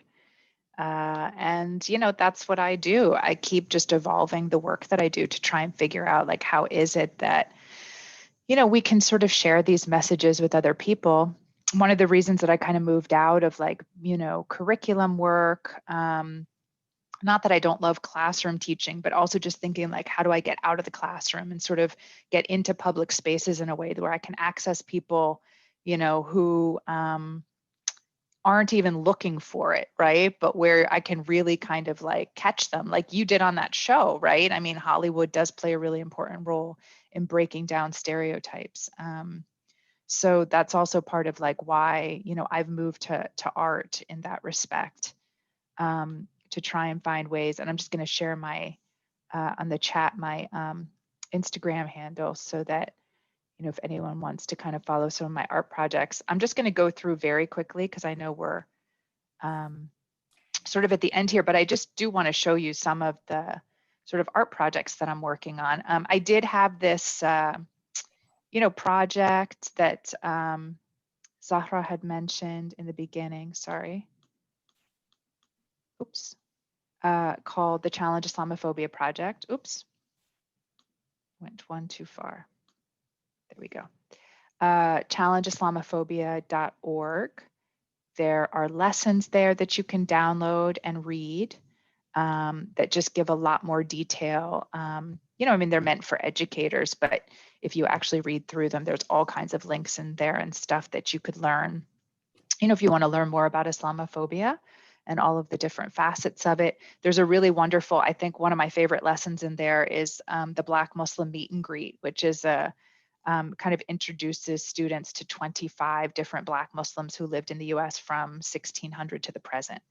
And that's what I do. I keep just evolving the work that I do to try and figure out, like, how is it that, we can sort of share these messages with other people. One of the reasons that I kind of moved out of, like, curriculum work, not that I don't love classroom teaching, but also just thinking, like, how do I get out of the classroom and sort of get into public spaces in a way where I can access people, who aren't even looking for it, right? But where I can really kind of like catch them, like you did on that show, right? I mean, Hollywood does play a really important role in breaking down stereotypes. So that's also part of like why, I've moved to art in that respect, to try and find ways. And I'm just going to share my, on the chat, my Instagram handle, so that, if anyone wants to kind of follow some of my art projects. I'm just going to go through very quickly because I know we're sort of at the end here, but I just do want to show you some of the sort of art projects that I'm working on. I did have this, project that Zahra had mentioned in the beginning, sorry. Oops. Called the Challenge Islamophobia Project. Oops. Went one too far. There we go. ChallengeIslamophobia.org. There are lessons there that you can download and read, that just give a lot more detail. I mean, they're meant for educators, but if you actually read through them, there's all kinds of links in there and stuff that you could learn. If you want to learn more about Islamophobia and all of the different facets of it, there's a really wonderful, I think one of my favorite lessons in there is the Black Muslim Meet and Greet, which is a kind of introduces students to 25 different Black Muslims who lived in the US from 1600 to the present.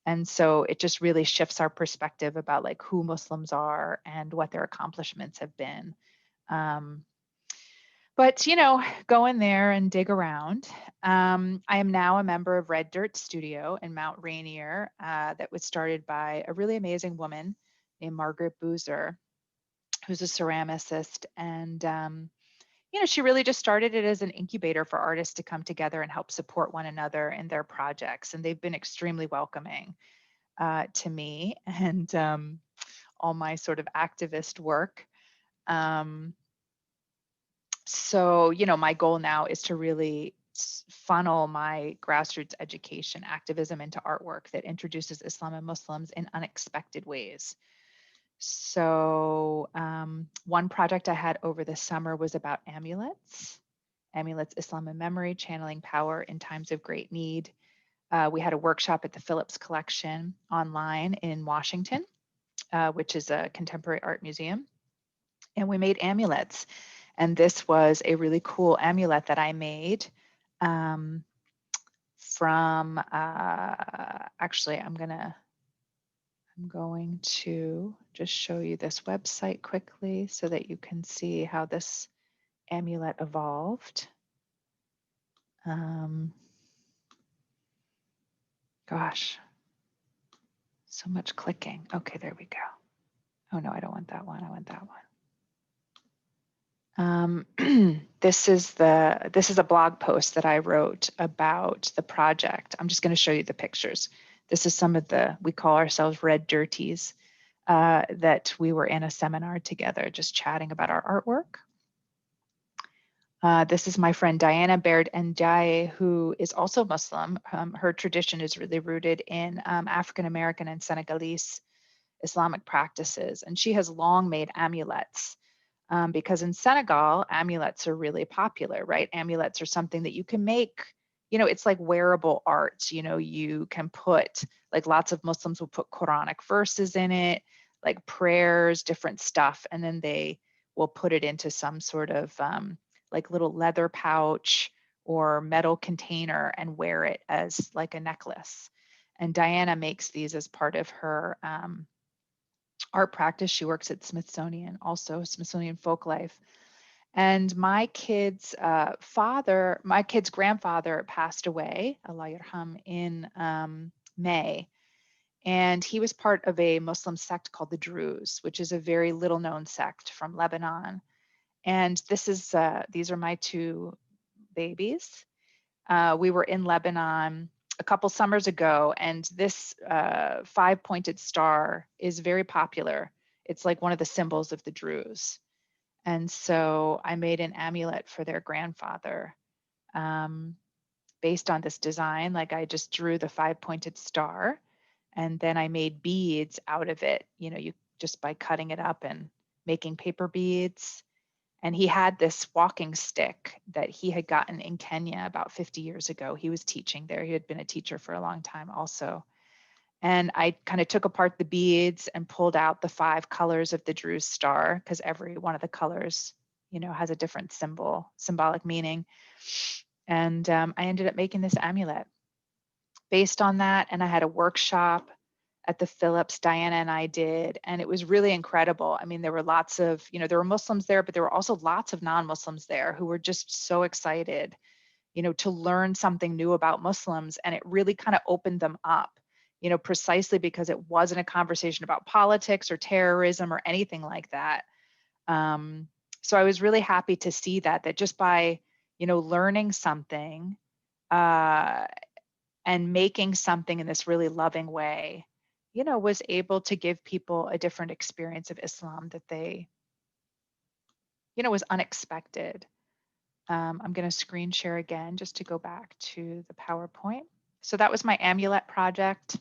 And so it just really shifts our perspective about like who Muslims are and what their accomplishments have been. But, go in there and dig around. I am now a member of Red Dirt Studio in Mount Rainier, that was started by a really amazing woman named Margaret Boozer, who's a ceramicist. And she really just started it as an incubator for artists to come together and help support one another in their projects. And they've been extremely welcoming to me and all my sort of activist work. So, my goal now is to really funnel my grassroots education activism into artwork that introduces Islam and Muslims in unexpected ways. So one project I had over the summer was about amulets, Islam and memory, channeling power in times of great need. We had a workshop at the Phillips Collection online in Washington, which is a contemporary art museum. And we made amulets. And this was a really cool amulet that I made from, actually, I'm going to just show you this website quickly so that you can see how this amulet evolved. Gosh, so much clicking. Okay, there we go. Oh no, I don't want that one. I want that one. This is a blog post that I wrote about the project. I'm just going to show you the pictures. This is some of we call ourselves Red Dirties, that we were in a seminar together, just chatting about our artwork. This is my friend Diana Baird Ndiaye, who is also Muslim. Her tradition is really rooted in African American and Senegalese Islamic practices, and she has long made amulets because in Senegal, amulets are really popular, right? Amulets are something that you can make, it's like wearable art. You can put, like lots of Muslims will put Quranic verses in it, like prayers, different stuff, and then they will put it into some sort of like little leather pouch or metal container and wear it as like a necklace. And Diana makes these as part of her art practice. She works at Smithsonian, also Smithsonian Folklife. And my kid's grandfather passed away, Allah yarham, in May. And he was part of a Muslim sect called the Druze, which is a very little known sect from Lebanon. And these are my two babies. We were in Lebanon a couple summers ago, and this 5-pointed star is very popular. It's like one of the symbols of the Druze. And so I made an amulet for their grandfather based on this design. Like I just drew the 5-pointed star, and then I made beads out of it, you just by cutting it up and making paper beads. And he had this walking stick that he had gotten in Kenya about 50 years ago. He was teaching there. He had been a teacher for a long time also. And I kind of took apart the beads and pulled out the 5 colors of the Druze star, because every one of the colors, has a different symbolic meaning. And I ended up making this amulet based on that. And I had a workshop at the Phillips, Diana and I did, and it was really incredible. I mean, there were lots of, there were Muslims there, but there were also lots of non-Muslims there who were just so excited, to learn something new about Muslims. And it really kind of opened them up, precisely because it wasn't a conversation about politics or terrorism or anything like that. So I was really happy to see that just by, learning something and making something in this really loving way, was able to give people a different experience of Islam that they, was unexpected. I'm going to screen share again just to go back to the PowerPoint. So that was my amulet project.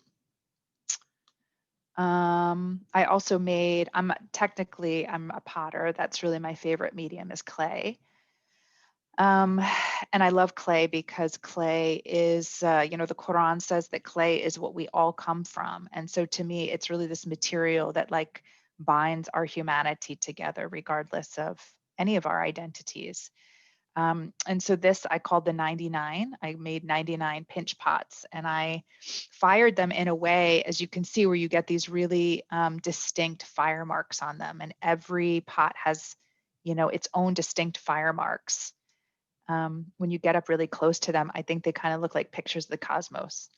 I also made, I'm a potter. That's really my favorite medium is clay. And I love clay because clay is, the Quran says that clay is what we all come from. And so to me, it's really this material that like binds our humanity together, regardless of any of our identities. And so this I called the 99. I made 99 pinch pots, and I fired them in a way, as you can see, where you get these really distinct fire marks on them. And every pot has, its own distinct fire marks. When you get up really close to them, I think they kind of look like pictures of the cosmos.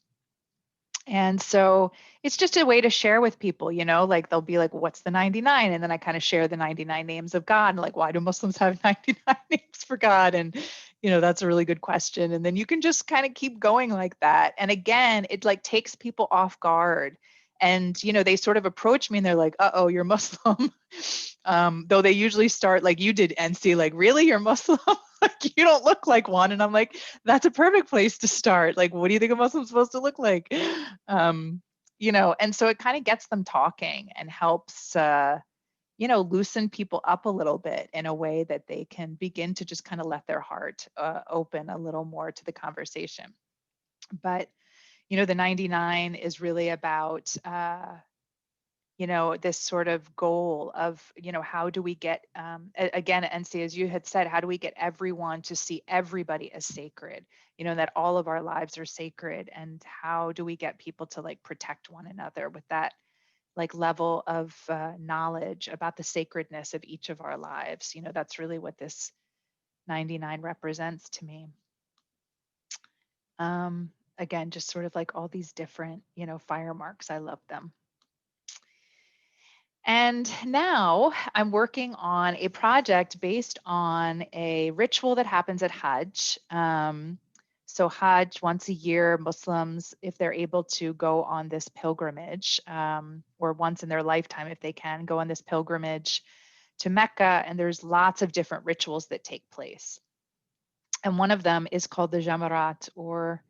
And so it's just a way to share with people, like they'll be like, what's the 99? And then I kind of share the 99 names of God. And like, why do Muslims have 99 names for God? And, that's a really good question. And then you can just kind of keep going like that. And again, it like takes people off guard. And, they sort of approach me and they're like, uh-oh, you're Muslim. Though they usually start like you did, NC, like, really, you're Muslim? Like, you don't look like one. And I'm like, that's a perfect place to start. Like, what do you think a Muslim's supposed to look like? And so it kind of gets them talking and helps, loosen people up a little bit in a way that they can begin to just kind of let their heart open a little more to the conversation. But, the 99 is really about, this sort of goal of, how do we get, again, NC, as you had said, how do we get everyone to see everybody as sacred, that all of our lives are sacred, and how do we get people to like protect one another with that like level of knowledge about the sacredness of each of our lives. That's really what this 99 represents to me. Again, just sort of like all these different, fire marks. I love them. And now I'm working on a project based on a ritual that happens at Hajj. So Hajj, once a year, Muslims, if they're able to go on this pilgrimage, or once in their lifetime, if they can, go on this pilgrimage to Mecca, and there's lots of different rituals that take place. And one of them is called the Jamarat, or,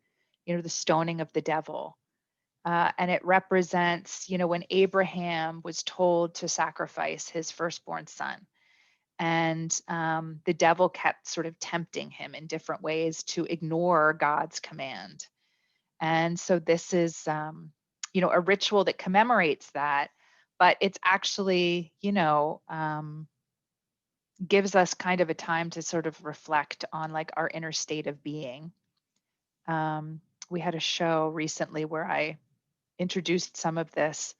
the stoning of the devil. And it represents, when Abraham was told to sacrifice his firstborn son. And the devil kept sort of tempting him in different ways to ignore God's command. And so this is, a ritual that commemorates that, but it's actually, gives us kind of a time to sort of reflect on like our inner state of being. We had a show recently where I introduced some of this,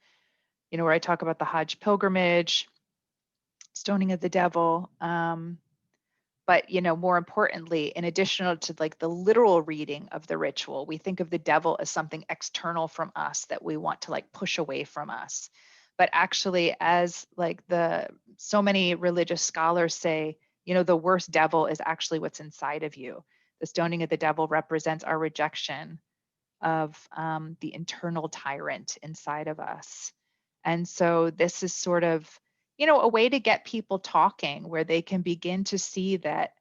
where I talk about the Hajj pilgrimage, stoning of the devil. But, more importantly, in addition to like the literal reading of the ritual, we think of the devil as something external from us that we want to like push away from us. But actually, as like so many religious scholars say, the worst devil is actually what's inside of you. The stoning of the devil represents our rejection of the internal tyrant inside of us. And so this is sort of, a way to get people talking, where they can begin to see that,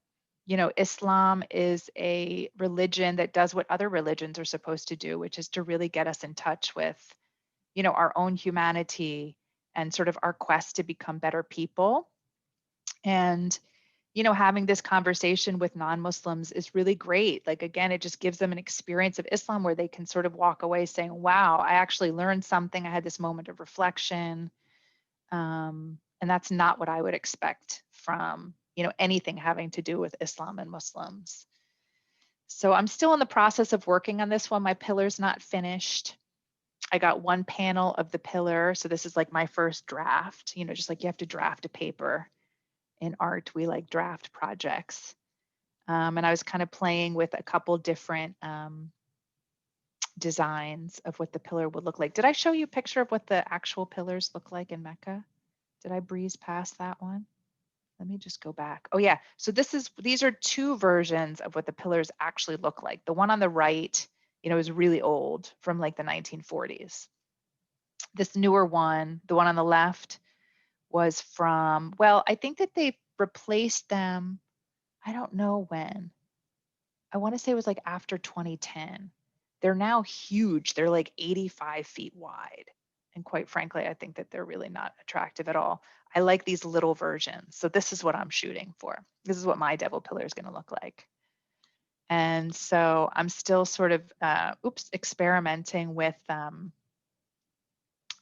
Islam is a religion that does what other religions are supposed to do, which is to really get us in touch with, our own humanity and sort of our quest to become better people. And having this conversation with non-Muslims is really great. Like, again, it just gives them an experience of Islam where they can sort of walk away saying, wow, I actually learned something. I had this moment of reflection. And that's not what I would expect from, anything having to do with Islam and Muslims. So I'm still in the process of working on this one. My pillar's not finished. I got one panel of the pillar. So this is like my first draft, just like you have to draft a paper. In art, we like draft projects. And I was kind of playing with a couple different designs of what the pillar would look like. Did I show you a picture of what the actual pillars look like in Mecca? Did I breeze past that one? Let me just go back. Oh yeah, so these are two versions of what the pillars actually look like. The one on the right, is really old, from like the 1940s. This newer one, the one on the left, was from, well, I think that they replaced them. I don't know when. I want to say it was like after 2010. They're now huge. They're like 85 feet wide. And quite frankly, I think that they're really not attractive at all. I like these little versions. So this is what I'm shooting for. This is what my devil pillar is going to look like. And so I'm still sort of, experimenting with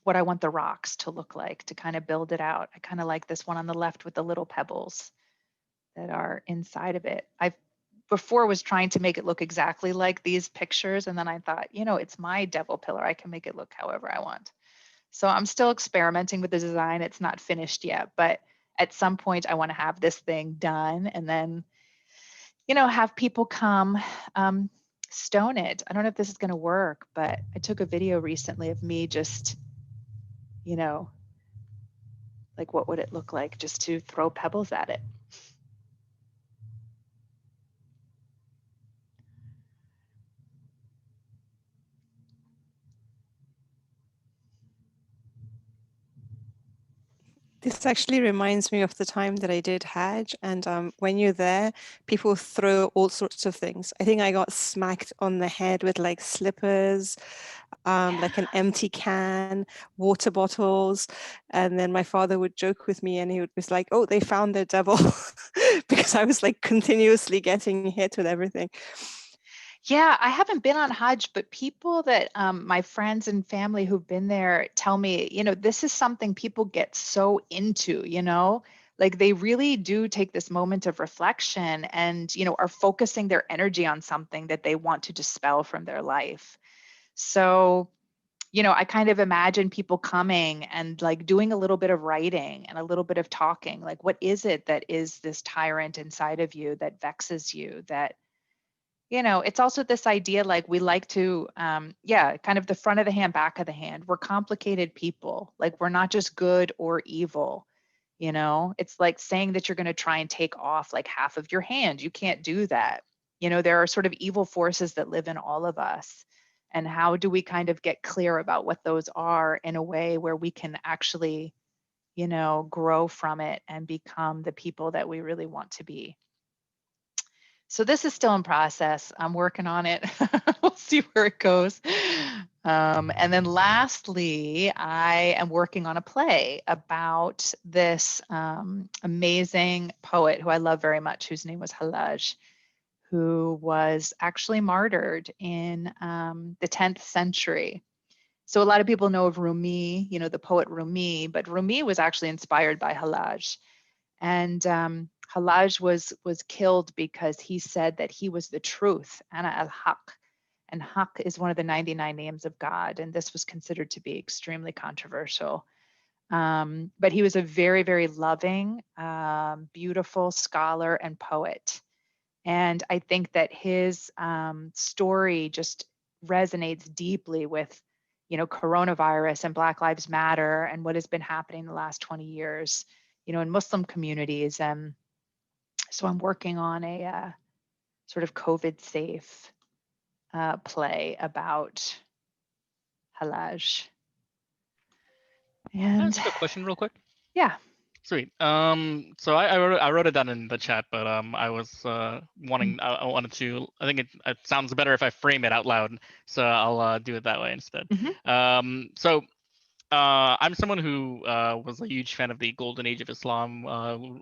what I want the rocks to look like to kind of build it out. I kind of like this one on the left with the little pebbles that are inside of it. I before was trying to make it look exactly like these pictures. And then I thought, it's my devil pillar. I can make it look however I want. So I'm still experimenting with the design. It's not finished yet, but at some point I want to have this thing done and then, have people come stone it. I don't know if this is going to work, but I took a video recently of me just, like what would it look like just to throw pebbles at it. This actually reminds me of the time that I did Hajj, and when you're there, people throw all sorts of things. I think I got smacked on the head with like slippers, like an empty can, water bottles, and then my father would joke with me, and he was like, "Oh, they found their devil," because I was like continuously getting hit with everything. Yeah, I haven't been on Hajj, but people that my friends and family who've been there tell me, this is something people get so into, like they really do take this moment of reflection and, are focusing their energy on something that they want to dispel from their life. So, I kind of imagine people coming and like doing a little bit of writing and a little bit of talking, like, what is it that is this tyrant inside of you that vexes you, that it's also this idea like we like to, kind of the front of the hand, back of the hand. We're complicated people. Like we're not just good or evil. It's like saying that you're going to try and take off like half of your hand. You can't do that. There are sort of evil forces that live in all of us. And how do we kind of get clear about what those are in a way where we can actually, grow from it and become the people that we really want to be? So this is still in process. I'm working on it. We'll see where it goes. And then lastly, I am working on a play about this amazing poet who I love very much, whose name was Halaj, who was actually martyred in the 10th century. So a lot of people know of Rumi, you know, the poet Rumi, but Rumi was actually inspired by Halaj. And Halaj was killed because he said that he was the truth, Ana al-Haq. And Haq is one of the 99 names of God. And this was considered to be extremely controversial. But he was a very, very loving, beautiful scholar and poet. And I think that his story just resonates deeply with, you know, coronavirus and Black Lives Matter and what has been happening the last 20 years, you know, in Muslim communities. And so I'm working on a sort of COVID safe play about Halaj. Can I And ask a question real quick? yeah. Sweet. So I wrote it down in the chat, but I was wanting I wanted to. I think it sounds better if I frame it out loud, so I'll do it that way instead. So I'm someone who was a huge fan of the golden age of Islam,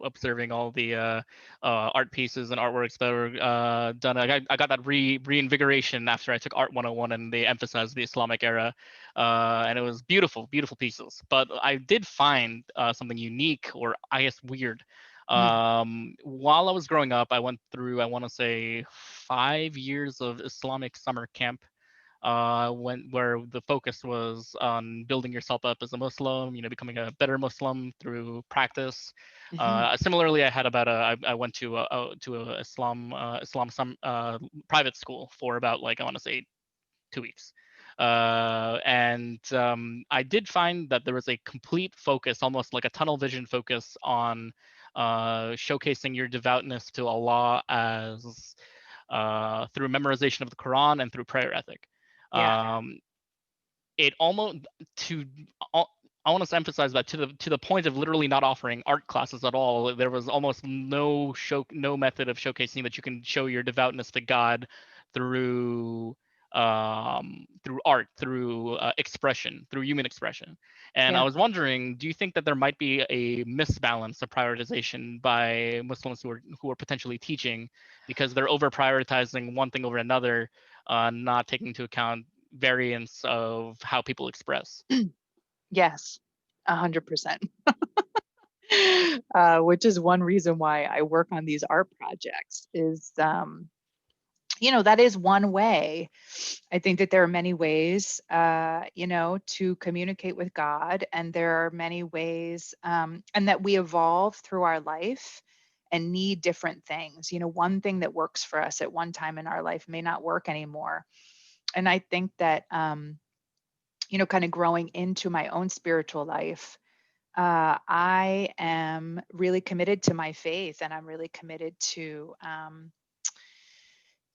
observing all the art pieces and artworks that were done. I got that reinvigoration after I took Art 101, and they emphasized the Islamic era, and it was beautiful, beautiful pieces. But I did find something unique, or I guess weird. While I was growing up, I went through, I want to say, 5 years of Islamic summer camp. Where the focus was on building yourself up as a Muslim, you know, becoming a better Muslim through practice. Similarly, I went to a Islam private school for about, like, I want to say 2 weeks. And I did find that there was a complete focus, almost like a tunnel vision focus, on showcasing your devoutness to Allah as through memorization of the Quran and through prayer ethic. Yeah. It almost I want to emphasize that to the point of literally not offering art classes at all. There was almost no method of showcasing that you can show your devoutness to God through art, through expression, through human expression. And I was wondering, do you think that there might be a misbalance of prioritization by Muslims who are potentially teaching, because they're over prioritizing one thing over another, not taking into account variance of how people express? Yes, 100%. Which is one reason why I work on these art projects is, you know, that is one way. I think that there are many ways, you know, to communicate with God, and there are many ways, and that we evolve through our life and need different things. You know, one thing that works for us at one time in our life may not work anymore. And I think that, you know, kind of growing into my own spiritual life, I am really committed to my faith, and I'm really committed to,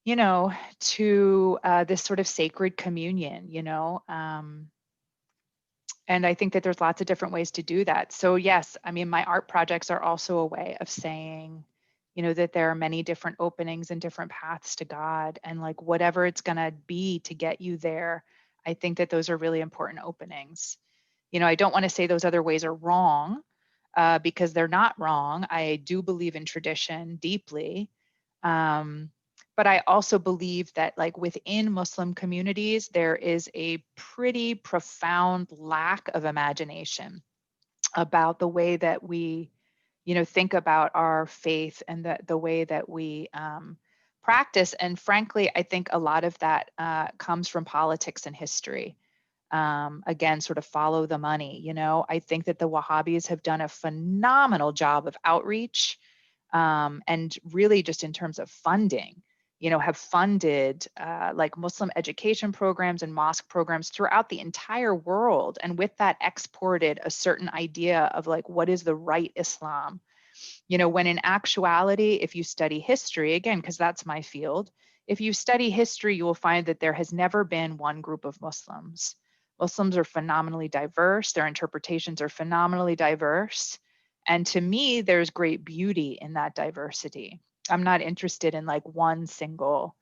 you know, to this sort of sacred communion, you know. And I think that there's lots of different ways to do that. So yes, I mean, my art projects are also a way of saying, you know, that there are many different openings and different paths to God, and like whatever it's going to be to get you there, I think that those are really important openings. You know, I don't want to say those other ways are wrong, because they're not wrong. I do believe in tradition deeply. But I also believe that, like, within Muslim communities, there is a pretty profound lack of imagination about the way that we, you know, think about our faith, and the way that we practice. And frankly, I think a lot of that comes from politics and history. Again, sort of follow the money. You know, I think that the Wahhabis have done a phenomenal job of outreach, and really just in terms of funding, you know, have funded like Muslim education programs and mosque programs throughout the entire world. And with that, exported a certain idea of like, what is the right Islam? You know, when in actuality, if you study history, again, because that's my field, if you study history, you will find that there has never been one group of Muslims. Muslims are phenomenally diverse. Their interpretations are phenomenally diverse. And to me, there's great beauty in that diversity. I'm not interested in like one single,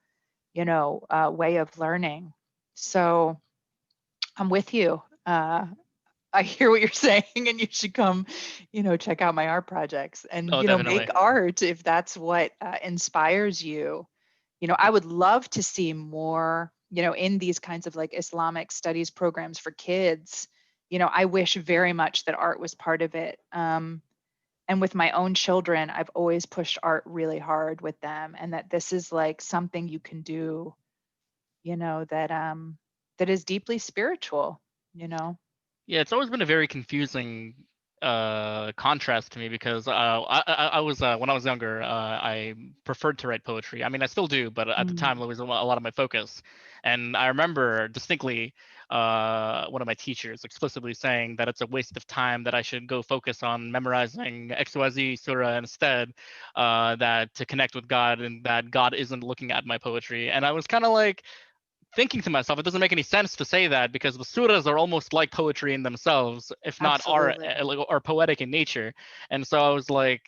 way of learning. So I'm with you. I hear what you're saying, and you should come, check out my art projects and, Oh, definitely. make art if that's what inspires you. I would love to see more, in these kinds of like Islamic studies programs for kids. I wish very much that art was part of it. And with my own children, I've always pushed art really hard with them, and that this is like something you can do, that is deeply spiritual, Yeah, it's always been a very confusing contrast to me because I was when I was younger, I preferred to write poetry. I mean, I still do, but at the time it was a lot of my focus. And I remember distinctly one of my teachers explicitly saying that it's a waste of time, that I should go focus on memorizing XYZ surah instead, that to connect with God, and that God isn't looking at my poetry. And I was kind of like thinking to myself, it doesn't make any sense to say that, because the surahs are almost like poetry in themselves, if not Absolutely. are poetic in nature. And so I was like,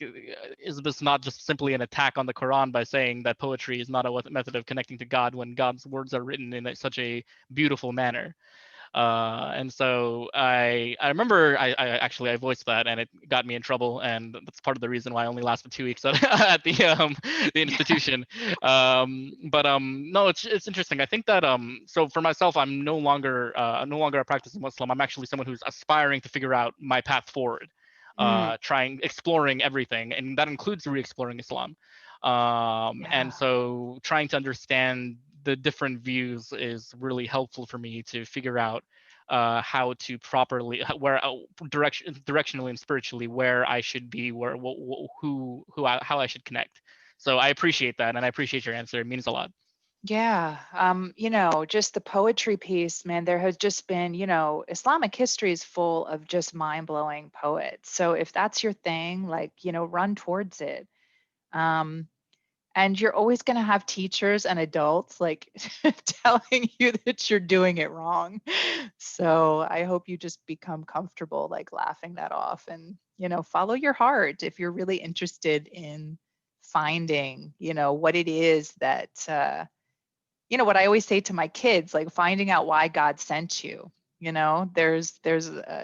is this not just simply an attack on the Quran by saying that poetry is not a method of connecting to God, when God's words are written in such a beautiful manner? And so I remember I voiced that, and it got me in trouble, and that's part of the reason why I only lasted 2 weeks at the institution. No, it's interesting. I think that so for myself, I'm no longer a practicing Muslim. I'm actually someone who's aspiring to figure out my path forward, exploring everything, and that includes re-exploring Islam. And so trying to understand the different views is really helpful for me to figure out how to properly directionally and spiritually where I should be, how I should connect. So I appreciate that, and I appreciate your answer. It means a lot. Yeah. Just the poetry piece, man, there has just been, Islamic history is full of just mind-blowing poets. So if that's your thing, like, run towards it. And you're always going to have teachers and adults like telling you that you're doing it wrong. So I hope you just become comfortable like laughing that off, and, follow your heart if you're really interested in finding, what it is that, what I always say to my kids, like finding out why God sent you. There's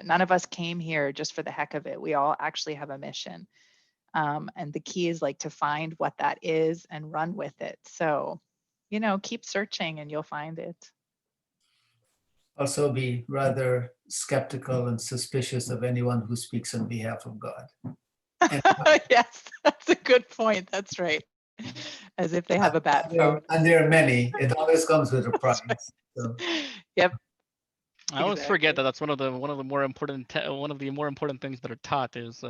none of us came here just for the heck of it. We all actually have a mission. And the key is like to find what that is and run with it. So, keep searching and you'll find it. Also be rather skeptical and suspicious of anyone who speaks on behalf of God. Yes, that's a good point. That's right. As if they have a bat phone. And there are many. It always comes with a price. Right. So. Yep. I always forget that that's one of the more important things that are taught is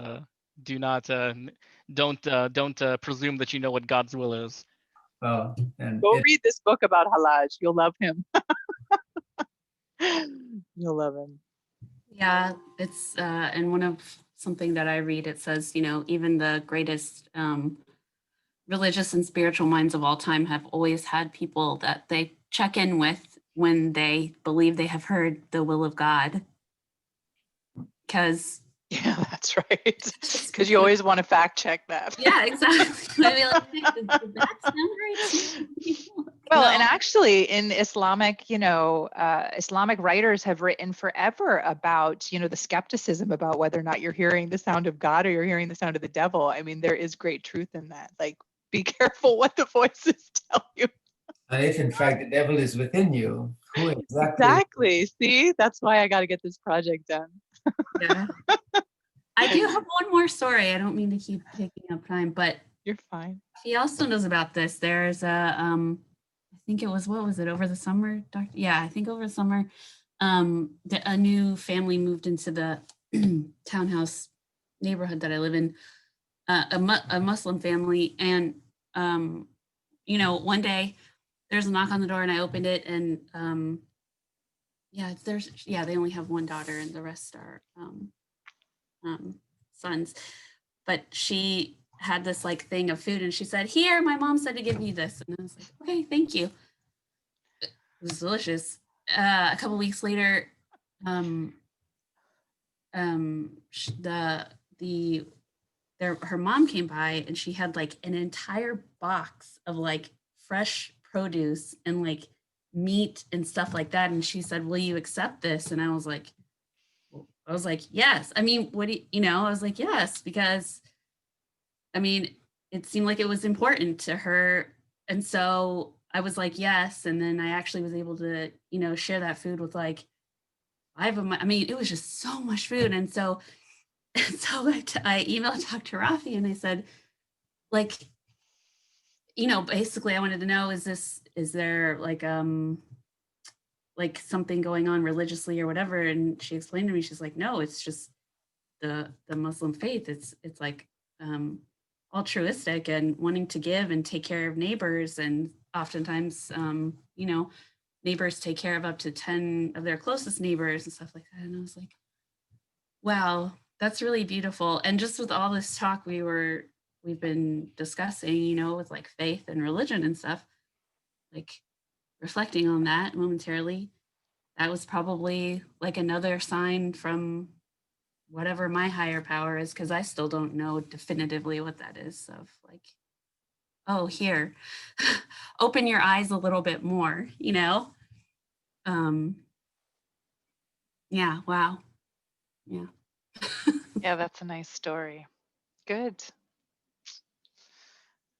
don't presume that you know what God's will is. And go read this book about Halaj. You'll love him. You'll love him. Yeah, it's and something that I read, it says, even the greatest religious and spiritual minds of all time have always had people that they check in with when they believe they have heard the will of God. Because yeah, that's right. Because you always want to fact check that. Yeah, exactly. I mean, like, did that sound right? Well, and actually in Islamic, Islamic writers have written forever about, the skepticism about whether or not you're hearing the sound of God or you're hearing the sound of the devil. I mean, there is great truth in that. Like, be careful what the voices tell you. And if in fact the devil is within you, who exactly? Exactly. See, that's why I got to get this project done. Yeah. I do have one more story. I don't mean to keep taking up time, but you're fine. She also knows about this. There's a, I think it was, what was it, over the summer? Yeah, I think over the summer, a new family moved into the townhouse neighborhood that I live in, a Muslim family. And, one day there's a knock on the door and I opened it, and they only have one daughter and the rest are sons. But she had this like thing of food and she said, "Here, my mom said to give you this." And I was like, "Okay, thank you." It was delicious. A couple weeks later, the her mom came by and she had like an entire box of like fresh produce and like meat and stuff like that. And she said, will you accept this? And I was like, yes. I mean, what do you know? I was like, yes, because I mean, it seemed like it was important to her. And so I was like, yes. And then I actually was able to, share that food with like 5 of my, I mean, it was just so much food. And so I emailed Dr. Rafi and I said, like, basically I wanted to know, is there like something going on religiously or whatever? And she explained to me, she's like, no, it's just the Muslim faith. It's like altruistic and wanting to give and take care of neighbors. And oftentimes, neighbors take care of up to 10 of their closest neighbors and stuff like that. And I was like, wow, that's really beautiful. And just with all this talk we've been discussing, with like faith and religion and stuff, like reflecting on that momentarily, that was probably like another sign from whatever my higher power is, because I still don't know definitively what that is, of like, oh, here, open your eyes a little bit more, yeah, wow. Yeah. Yeah, that's a nice story. Good.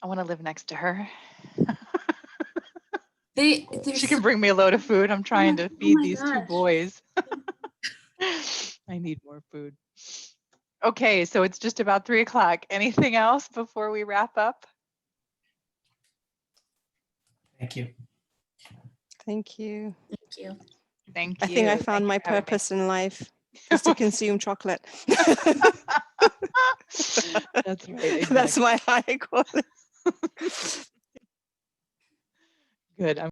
I want to live next to her. She can bring me a load of food. I'm trying to feed these 2 boys. I need more food. Okay, so it's just about 3 o'clock. Anything else before we wrap up? Thank you. Thank you. Thank you. Thank you. I think I found my Thank you for having me. purpose in life is to consume chocolate. That's right. That's Exactly. my high calling. Good.